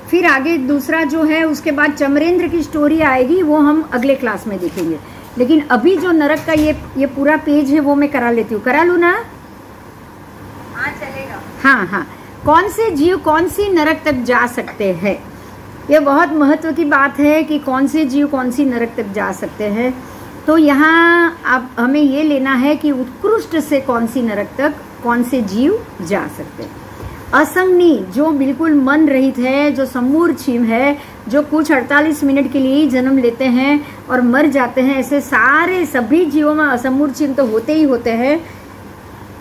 [SPEAKER 1] फिर आगे दूसरा जो है उसके बाद चमरेंद्र की स्टोरी आएगी, वो हम अगले क्लास में देखेंगे। लेकिन अभी जो नरक का ये पूरा पेज है वो मैं करा लेती हूँ। करा लूँ ना?
[SPEAKER 2] हाँ चलेगा।
[SPEAKER 1] हाँ हाँ। कौन से जीव कौन सी नरक तक जा सकते हैं, ये बहुत महत्व की बात है कि कौन से जीव कौन सी नरक तक जा सकते हैं। तो यहाँ आप हमें ये लेना है कि उत्कृष्ट से कौन सी नरक तक कौन से जीव जा सकते हैं। असंगनी जो बिल्कुल मन रहित है, जो समूर्छिम है, जो कुछ 48 मिनट के लिए ही जन्म लेते हैं और मर जाते हैं, ऐसे सारे सभी जीवों में असमूर्छिम तो होते ही होते हैं।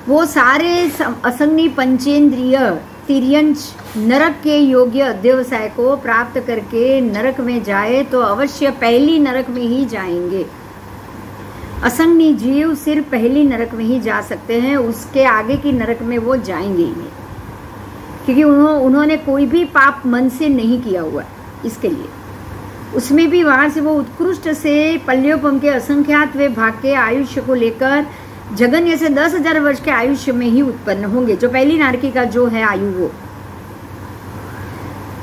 [SPEAKER 1] वो सारे असंगनी पंचेंद्रिय तिर्यंच नरक के योग्य अध्यवसाय को प्राप्त करके नरक में जाए तो अवश्य पहली नरक में ही जाएंगे। असंगनी जीव सिर्फ पहली नरक में ही जा सकते हैं, उसके आगे की नरक में वो जाएंगे ही नहीं, क्योंकि उन्होंने कोई भी पाप मन से नहीं किया हुआ इसके लिए। उसमें भी वहाँ से वो उत्कृष्ट से पल्योपम के असंख्यात वे भाग के आयुष्य को लेकर जगन्य से 10,000 वर्ष के आयुष्य में ही उत्पन्न होंगे, जो पहली नारकी का जो है आयु वो।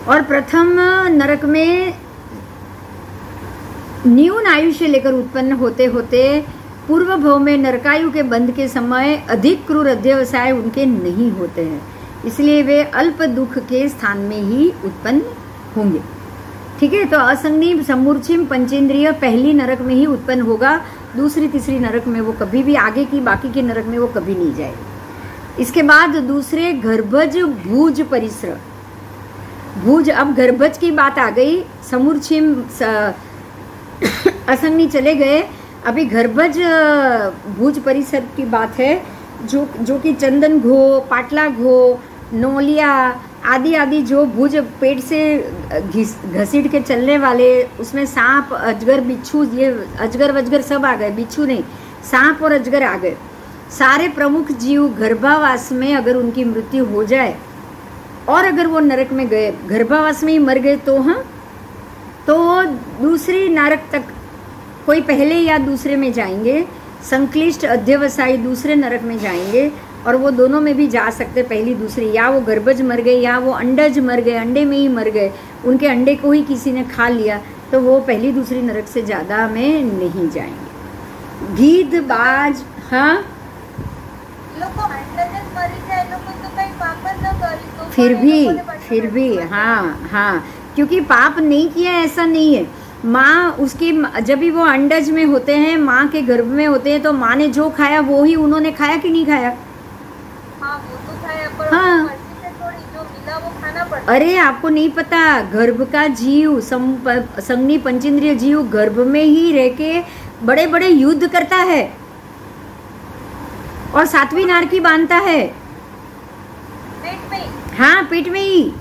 [SPEAKER 1] और प्रथम नरक में न्यून आयुष्य लेकर उत्पन्न होते होते पूर्व भव में नरकायु के बंध के समय अधिक क्रूर अध्यवसाय उनके नहीं होते हैं, इसलिए वे अल्प दुख के स्थान में ही उत्पन्न होंगे। ठीक है, तो असंगनी समूर्छिम पंचेंद्रिय पहली नरक में ही उत्पन्न होगा, दूसरी तीसरी नरक में वो कभी भी, आगे की बाकी के नरक में वो कभी नहीं जाएगी। इसके बाद दूसरे गर्भज भूज परिसर। भूज, अब गर्भज की बात आ गई, समूर्छिम असंगनी चले गए, अभी गर्भज भूज परिसर की बात है, जो कि चंदन घो, पाटला घो, नोलिया आदि आदि जो भुज पेट से घसीट के चलने वाले, उसमें सांप अजगर बिच्छू, ये अजगर वजगर सब आ गए, बिच्छू नहीं, सांप और अजगर आ गए। सारे प्रमुख जीव गर्भावास में अगर उनकी मृत्यु हो जाए और अगर वो नरक में गए, गर्भावास में ही मर गए, तो हाँ, तो दूसरी नरक तक कोई पहले या दूसरे में जाएंगे, संक्लिष्ट अध्यवसायी दूसरे नरक में जाएंगे, और वो दोनों में भी जा सकते, पहली दूसरी, या वो गर्भज मर गए या वो अंडज मर गए, अंडे में ही मर गए, उनके अंडे को ही किसी ने खा लिया, तो वो पहली दूसरी नरक से ज़्यादा में नहीं जाएंगे। गीद बाज, हाँ फिर भी हाँ हाँ, क्योंकि पाप नहीं किया ऐसा नहीं है। माँ उसकी, जब भी वो अंडज में होते हैं, माँ के गर्भ में होते हैं, तो माँ ने जो खाया वो ही उन्होंने खाया कि नहीं खाया?
[SPEAKER 2] हाँ, वो तो खाया, पर
[SPEAKER 1] हाँ,
[SPEAKER 2] थोड़ी जो मिला वो खाना पड़ता।
[SPEAKER 1] अरे आपको नहीं पता, गर्भ का जीव, संगनी पंचेंद्रिय जीव गर्भ में ही रह के बड़े बड़े युद्ध करता है और सातवीं नारकी बांधता है।
[SPEAKER 2] पेट में?
[SPEAKER 1] हाँ, पेट में ही,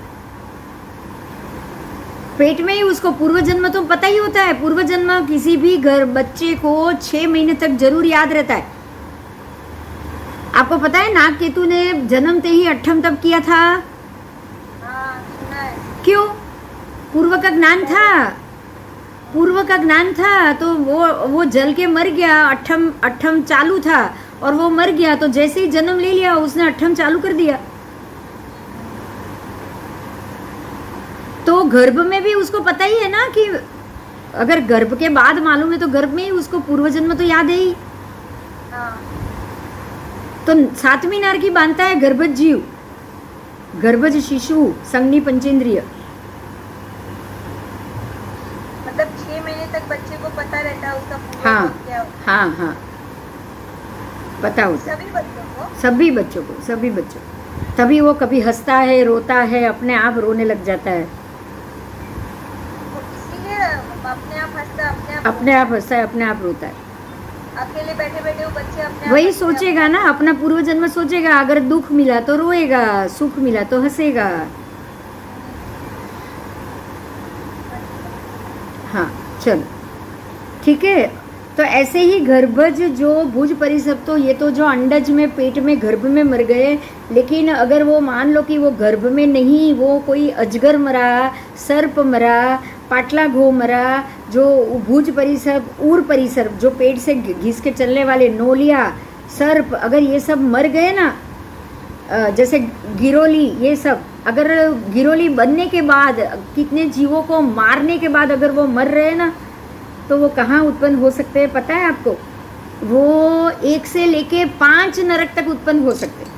[SPEAKER 1] पेट में ही। उसको पूर्व जन्म तो पता ही होता है, पूर्व जन्म किसी भी बच्चे को 6 महीने तक जरूर याद रहता है। आपको पता है नागकेतु ने जन्मते ही 8 तप किया था?
[SPEAKER 2] हाँ, सुना है।
[SPEAKER 1] क्यों? पूर्व का ज्ञान था, पूर्व का ज्ञान था, तो वो जल के मर गया, 8 चालू था और वो मर गया, तो जैसे ही जन्म ले लिया उसने 8 चालू कर दिया। तो गर्भ में भी उसको पता ही है ना कि अगर गर्भ के बाद मालूम है तो गर्भ में ही उसको पूर्व जन्म तो याद है ही।
[SPEAKER 2] हाँ।
[SPEAKER 1] तो 7वीं नारकी बांधता है गर्भज जीव, गर्भज शिशु, संगनी पंचेंद्रिय।
[SPEAKER 2] मतलब 6 महीने तक बच्चे को पता रहता है उसका पूर्व
[SPEAKER 1] हाँ,
[SPEAKER 2] क्या होता है।
[SPEAKER 1] हाँ हाँ, पता होता है
[SPEAKER 2] सभी बच्चों को,
[SPEAKER 1] सभी बच्चों को, सभी बच्चों को। तभी वो कभी हंसता है, रोता है, अपने आप रोने लग जाता है,
[SPEAKER 2] अपने आप हंसता है,
[SPEAKER 1] अपने आप हंसता है, अपने आप रोता है।
[SPEAKER 2] अकेले बैठे बैठे वो बच्चे अपने
[SPEAKER 1] वही सोचेगा ना, अपना पूर्व जन्म सोचेगा, अगर दुख मिला तो रोएगा, सुख मिला तो हंसेगा। हाँ चलो ठीक है। तो ऐसे ही गर्भज जो भुज परिसर, तो ये तो जो अंडज में पेट में गर्भ में मर गए, लेकिन अगर वो मान लो कि वो गर्भ में नहीं, वो कोई अजगर मरा, सर्प मरा, पाटला घो मरा, जो भुज परिसर, ऊर परिसर जो पेट से घिस के चलने वाले, नोलिया, सर्प, अगर ये सब मर गए ना, जैसे गिरोली, ये सब अगर गिरोली बनने के बाद कितने जीवों को मारने के बाद अगर वो मर रहे हैं ना, तो वो कहाँ उत्पन्न हो सकते हैं पता है आपको? वो 1 से लेके 5 नरक तक उत्पन्न हो सकते हैं।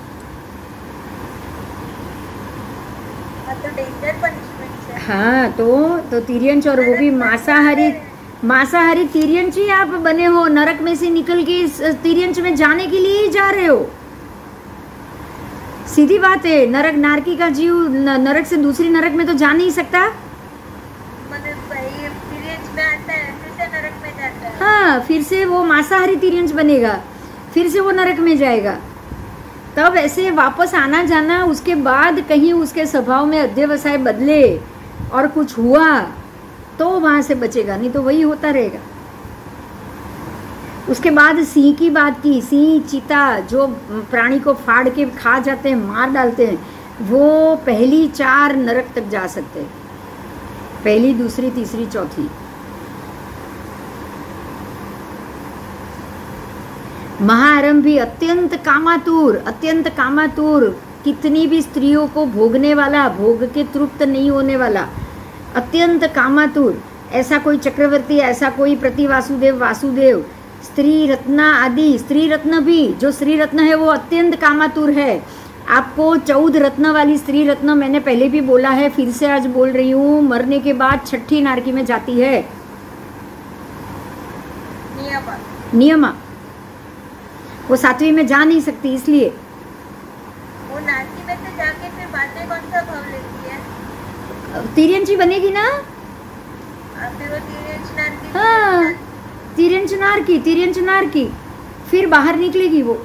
[SPEAKER 1] हाँ, तो तिर्यंच, और वो भी मांसाहारी तिर्यंच ही आप बने हो। नरक में से निकल के तिर्यंच में जाने के लिए ही जा रहे हो। सीधी बात है, नरक नारकी का जीव नरक से दूसरी नरक में तो जा नहीं सकता। हाँ, फिर से वो मांसाहारी तिर्यंच बनेगा, फिर से वो नरक में जाएगा। तब ऐसे वापस आना जाना, उसके बाद कहीं उसके स्वभाव में अध्यवसाय बदले और कुछ हुआ तो वहां से बचेगा, नहीं तो वही होता रहेगा। उसके बाद सिंह की बात की, सिंह चीता जो प्राणी को फाड़ के खा जाते हैं, मार डालते हैं, वो पहली 4 नरक तक जा सकते हैं, पहली, दूसरी, तीसरी, चौथी। महाआरंभी अत्यंत कामातुर, कितनी भी स्त्रियों को भोगने वाला, भोग के तृप्त नहीं होने वाला, अत्यंत कामातुर, ऐसा कोई चक्रवर्ती, ऐसा कोई प्रति वासुदेव, स्त्री रत्ना आदि, स्त्री रत्न भी, जो स्त्री रत्न है वो अत्यंत कामातुर है। आपको 14 रत्न वाली स्त्री रत्न मैंने पहले भी बोला है, फिर से आज बोल रही हूँ, मरने के बाद 6ठी नारकी में जाती है, नियमा। वो 7वीं में जा नहीं सकती, इसलिए
[SPEAKER 2] वो नारकी में से जाके फिर बाद में कौन सा भाव लेती है?
[SPEAKER 1] तिर्यंची बनेगी ना।
[SPEAKER 2] फिर वो तिर्यंच नारकी।
[SPEAKER 1] हाँ, तिर्यंच नारकी, फिर बाहर निकलेगी वो।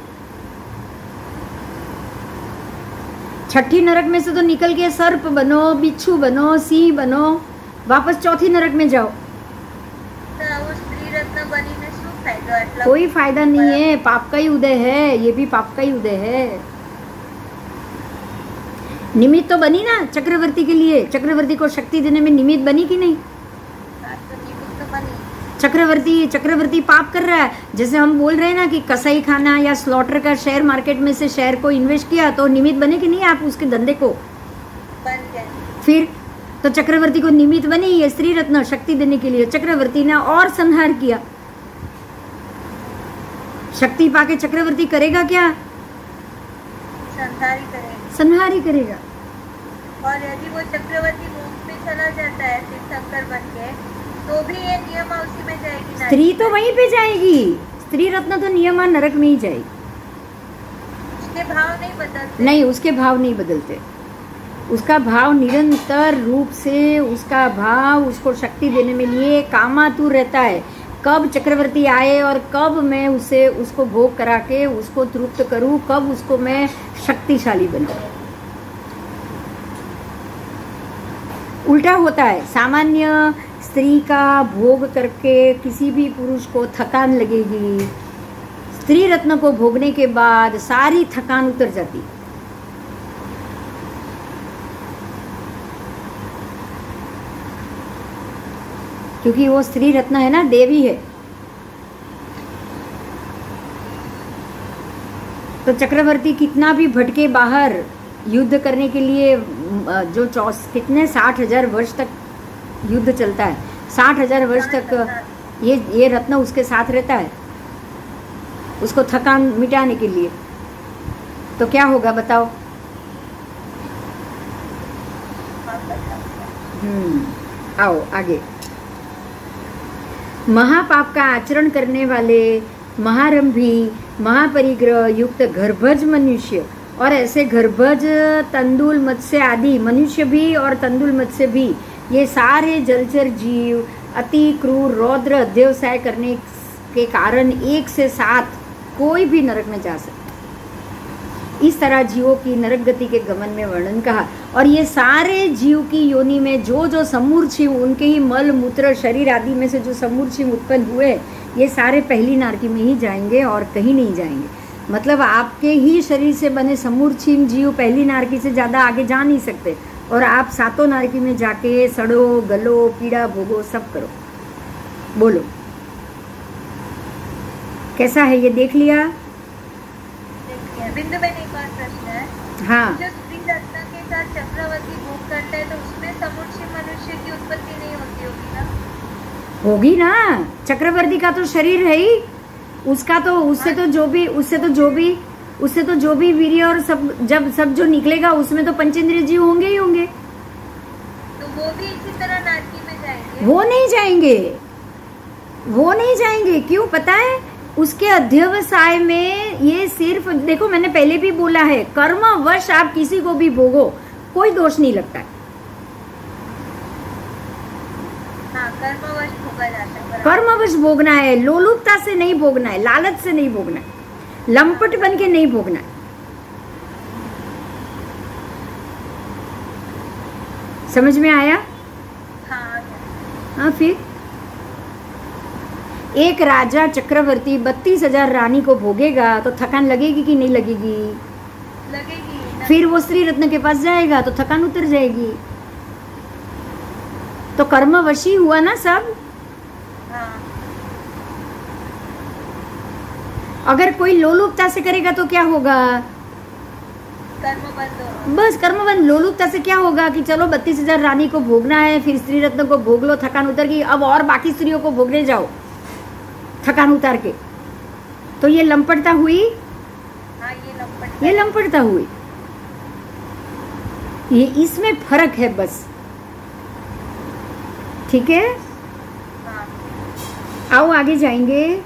[SPEAKER 1] 6ठी नरक में से तो निकल के सर्प बनो, बिच्छू बनो, सिंह बनो, वापस 4थी नरक में जाओ।
[SPEAKER 2] तो वो स्त्री रत्न बनी ने શું फायदा?
[SPEAKER 1] कोई फायदा नहीं है, पाप का ही उदय है, ये भी पाप का ही उदय है। निमित्त तो बनी ना चक्रवर्ती के लिए, चक्रवर्ती को शक्ति देने में निमित्त बनी कि नहीं? चक्रवर्ती पाप कर रहा है। जैसे हम बोल रहे हैं ना कि कसाई खाना या स्लॉटर का शेयर मार्केट में से शेयर को इन्वेस्ट किया, तो निमित्त बने कि नहीं आप उसके धंधे को?
[SPEAKER 2] बन गए।
[SPEAKER 1] फिर तो चक्रवर्ती को निमित्त बनी ये स्त्री रत्न शक्ति देने के लिए। चक्रवर्ती ने और संहार किया। शक्ति पाके चक्रवर्ती करेगा क्या? संहार ही करेगा।
[SPEAKER 2] और यदि वो चक्रवर्ती मोक्ष में चला जाता है तीर्थंकर बन के, तो भी ये नियमा उसी में जाएगी ना?
[SPEAKER 1] स्त्री तो वहीं पे जाएगी, स्त्री रत्न तो नियमा नरक में ही जाएगी।
[SPEAKER 2] उसके भाव नहीं बदलते?
[SPEAKER 1] नहीं, उसके भाव नहीं बदलते। उसका भाव निरंतर रूप से, उसका भाव उसको शक्ति देने में लिए कामातुर रहता है। कब चक्रवर्ती आए और कब मैं उसको भोग करा के उसको तृप्त करूं, कब उसको मैं शक्तिशाली बनाऊं। उल्टा होता है। सामान्य स्त्री का भोग करके किसी भी पुरुष को थकान लगेगी, स्त्री रत्न को भोगने के बाद सारी थकान उतर जाती। क्योंकि वो स्त्री रत्न है ना, देवी है। तो चक्रवर्ती कितना भी भटके बाहर युद्ध करने के लिए, जो कितने 60,000 वर्ष तक युद्ध चलता है, 60,000 वर्ष तक ये रत्न उसके साथ रहता है, उसको थकान मिटाने के लिए। तो क्या होगा बताओ? आओ आगे। महापाप का आचरण करने वाले महारंभी, महापरिग्रह युक्त गर्भज मनुष्य, और ऐसे गर्भज तंदुल मत्स्य आदि मनुष्य भी और तंदुल मत्स्य भी, ये सारे जलचर जीव अति क्रूर रौद्र अध्यवसाय करने के कारण 1 से 7 कोई भी नरक में जा सकता। इस तरह जीवों की नरक गति के गमन में वर्णन कहा। और ये सारे जीव की योनि में जो समूर जीव, उनके ही मल मूत्र शरीर आदि में से जो समूर जीव उत्पन्न हुए, ये सारे पहली नारकी में ही जाएंगे और कहीं नहीं जाएंगे। मतलब आपके ही शरीर से बने समूर्छिम जीव पहली नारकी से ज़्यादा आगे जा नहीं सकते, और आप 7 नारकी में जाके सड़ो गलो पीड़ा भोगो सब करो। बोलो कैसा है ये, देख लिया?
[SPEAKER 2] बिंदु में एक और प्रश्न है।
[SPEAKER 1] हाँ
[SPEAKER 2] जो स्त्री रत्न के साथ चक्रवर्ती भोग करता है तो उसमें समुच्चय मनुष्य की उत्पत्ति नहीं होती होगी ना?
[SPEAKER 1] होगी ना, चक्रवर्ती का तो शरीर है ही, उसका तो उससे तो जो भी वीर्य और सब जो निकलेगा उसमें तो पंचेंद्रिय जीव होंगे ही होंगे।
[SPEAKER 2] तो वो भी इसी तरह नारकी में जाएंगे?
[SPEAKER 1] वो नहीं जाएंगे। क्यों पता है? उसके अध्यवसाय में ये सिर्फ देखो, मैंने पहले भी बोला है, कर्मवश आप किसी को भी भोगो कोई दोष नहीं लगता है।
[SPEAKER 2] हाँ, कर्मवश भोगा जाता है।
[SPEAKER 1] कर्मवश भोगना है, लोलुपता से नहीं भोगना है, लालच से नहीं भोगना है, लंपट बन के नहीं भोगना है। समझ में आया? हाँ फिर एक राजा चक्रवर्ती 32,000 रानी को भोगेगा तो थकान लगेगी कि नहीं लगेगी?
[SPEAKER 2] लगेगी।
[SPEAKER 1] फिर वो श्री रत्न के पास जाएगा तो थकान उतर जाएगी। तो कर्मवशी हुआ ना सब।
[SPEAKER 2] हाँ।
[SPEAKER 1] अगर कोई लोलुपता से करेगा तो क्या होगा? बस कर्मबंध। लोलुपता से क्या होगा कि चलो 32,000 रानी को भोगना है, फिर स्त्री रत्न को भोग लो, थकान उतर गई, अब और बाकी स्त्रियों को भोगने जाओ थकान उतार के। तो ये लंपटता हुई।
[SPEAKER 2] हाँ,
[SPEAKER 1] ये लंपटता हुई। ये इसमें फर्क है बस। ठीक है?
[SPEAKER 2] हाँ।
[SPEAKER 1] आओ आगे जाएंगे।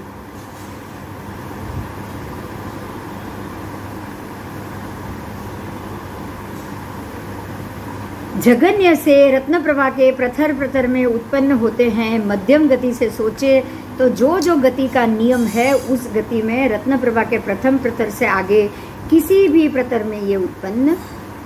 [SPEAKER 1] जगन्य से रत्न प्रभा के प्रथर प्रथर में उत्पन्न होते हैं। मध्यम गति से सोचे तो जो गति का नियम है उस गति में रत्न प्रभा के प्रथम प्रथर से आगे किसी भी प्रतर में ये उत्पन्न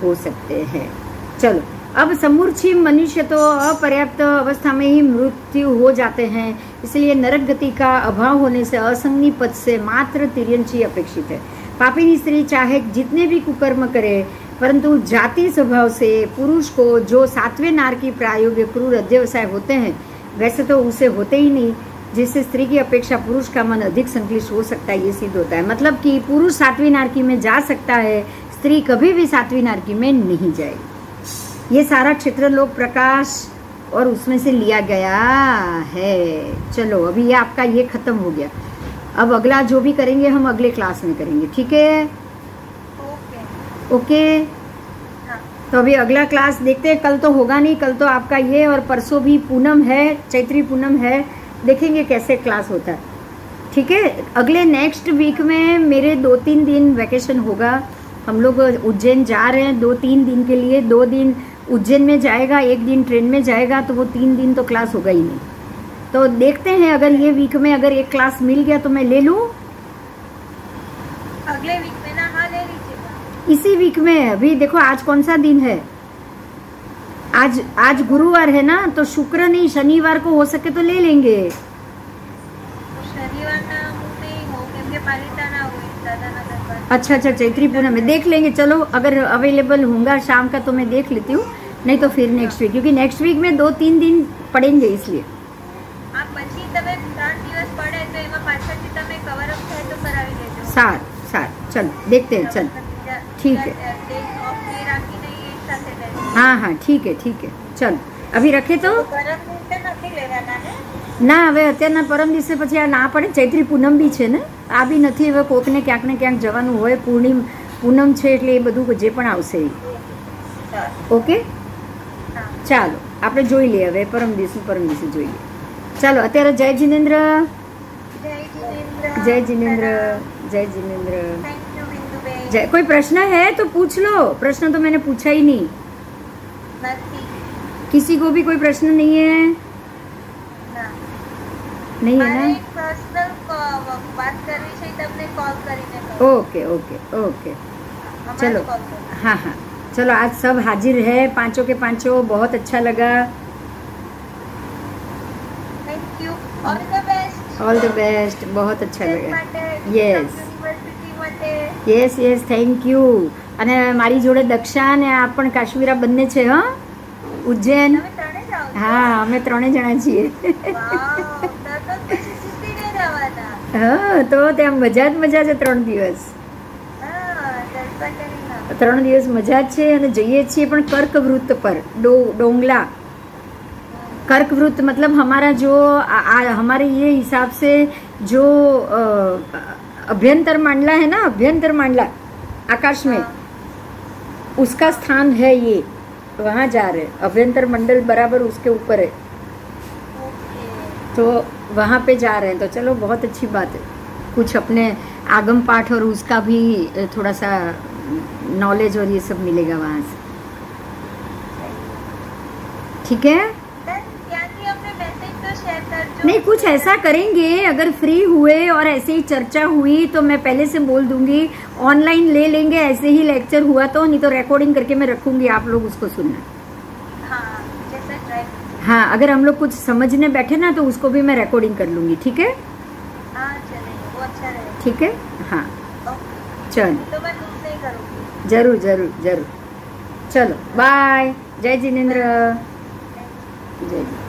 [SPEAKER 1] हो सकते हैं। चलो, अब समूर्छी मनुष्य तो अपर्याप्त अवस्था में ही मृत्यु हो जाते हैं, इसलिए नरक गति का अभाव होने से असंगी पद से मात्र तिर्यंची अपेक्षित है। पापिनी स्त्री चाहे जितने भी कुकर्म करे, परंतु जाति स्वभाव से पुरुष को जो 7वें नार की प्रायोगिक क्रूर अध्यवसाय होते हैं वैसे तो उसे होते ही नहीं, जिससे स्त्री की अपेक्षा पुरुष का मन अधिक संक्लिष्ट हो सकता है, ये सिद्ध होता है। मतलब कि पुरुष 7वीं नारकी में जा सकता है, स्त्री कभी भी 7वीं नारकी में नहीं जाएगी। ये सारा क्षेत्र लोक प्रकाश और उसमें से लिया गया है। चलो, अभी ये आपका ये खत्म हो गया। अब अगला जो भी करेंगे हम अगले क्लास में करेंगे, ठीक है? ओके।
[SPEAKER 2] हाँ।
[SPEAKER 1] तो अभी अगला क्लास देखते हैं। कल तो होगा नहीं, कल तो आपका ये, और परसों भी पूनम है, चैत्री पूनम है, देखेंगे कैसे क्लास होता है। ठीक है? अगले नेक्स्ट वीक में मेरे 2-3 दिन वैकेशन होगा। हम लोग उज्जैन जा रहे हैं 2-3 दिन के लिए। 2 दिन उज्जैन में जाएगा, 1 दिन ट्रेन में जाएगा, तो वो 3 दिन तो क्लास होगा ही नहीं। तो देखते हैं, अगर ये वीक में अगर एक क्लास मिल गया तो मैं ले लूँ।
[SPEAKER 2] अगले वीक में ना? हाँ, ले लीजिएगा।
[SPEAKER 1] इसी वीक में। अभी देखो आज कौन सा दिन है? आज गुरुवार है ना, तो शुक्र नहीं शनिवार को हो सके तो ले लेंगे।
[SPEAKER 2] शनिवार ना नहीं हो, क्योंकि पालिताना हुई दादानगर पर।
[SPEAKER 1] अच्छा, चैत्री पूनम में देख लेंगे। चलो, अगर अवेलेबल होगा शाम का तो मैं देख लेती हूँ, नहीं तो फिर नेक्स्ट वीक, क्योंकि नेक्स्ट वीक में 2-3 दिन पड़ेंगे, इसलिए
[SPEAKER 2] आप પછી તમે 3 દિવસ પડે તો એમાં પાછળથી તમે કવર અપ થાય તો કરાવી લેજો।
[SPEAKER 1] सार चलो देखते हैं। चल ठीक है। हाँ ठीक है। चलो अभी रखे तो ના હવે અત્યારના પરમ દિવસે પછી આ ના પડે। ચૈત્રી પૂનમ બી છે ને, આ બી નથી। હવે કોકને ક્યાંક ને ક્યાંક જવાનું હોય, પૂનમ છે એટલે એ બધું જે પણ આવશે એ। ઓકે, ચાલો આપણે જોઈ લઈએ હવે પરમ દિવસે જોઈ લઈએ। ચાલો અત્યારે જય जिनेन्द्र। जय। कोई प्रश्न है तो पूछ लो। प्रश्न तो मैंने पूछा ही नहीं। किसी को भी कोई प्रश्न नहीं है? नहीं है ना?
[SPEAKER 2] पर्सनल बात करनी चाहिए, तबने कॉल કરીને
[SPEAKER 1] ओके। चलो, हाँ चलो, आज सब हाजिर है, 5 के 5। बहुत अच्छा लगा।
[SPEAKER 2] Thank you. All the best.
[SPEAKER 1] बहुत अच्छा लगा। Yes thank you. અને મારી જોડે દક્ષા અને આ પણ કાશ્મીરા બંને છે। હા, ઉજ્જૈન। હા, અમે 3 જણા છીએ। હા, તો ત્યાં મજા જ મજા છે 3 દિવસ।
[SPEAKER 2] કંટાળીને
[SPEAKER 1] 3 દિવસ મજા જ છે અને જઈએ છીએ પણ કર્કવૃત્ત પર डोंगला कर्कवृत्त मतलब हमारा जो हमारे ये हिसाब से जो अभ्यंतर मंडला है ना, अभ्यंतर मंडला आकाश में उसका स्थान है ये, वहाँ जा रहे हैं। अभ्यंतर मंडल बराबर उसके ऊपर है, तो वहाँ पे जा रहे हैं। तो चलो बहुत अच्छी बात है, कुछ अपने आगम पाठ और उसका भी थोड़ा सा नॉलेज और ये सब मिलेगा वहाँ से। ठीक है, नहीं कुछ ऐसा करेंगे, अगर फ्री हुए और ऐसे ही चर्चा हुई तो मैं पहले से बोल दूंगी, ऑनलाइन ले लेंगे, ऐसे ही लेक्चर हुआ तो, नहीं तो रिकॉर्डिंग करके मैं रखूंगी, आप लोग उसको सुनना। हाँ, अगर हम लोग कुछ समझने बैठे ना तो उसको भी मैं रिकॉर्डिंग कर लूंगी। ठीक है,
[SPEAKER 2] वो अच्छा रहेगा।
[SPEAKER 1] ठीक है, हाँ चलो,
[SPEAKER 2] तो मैं लूज नहीं करूँगी।
[SPEAKER 1] जरूर जरूर जरूर, चलो बाय, जय जिनेन्द्र, जय जी।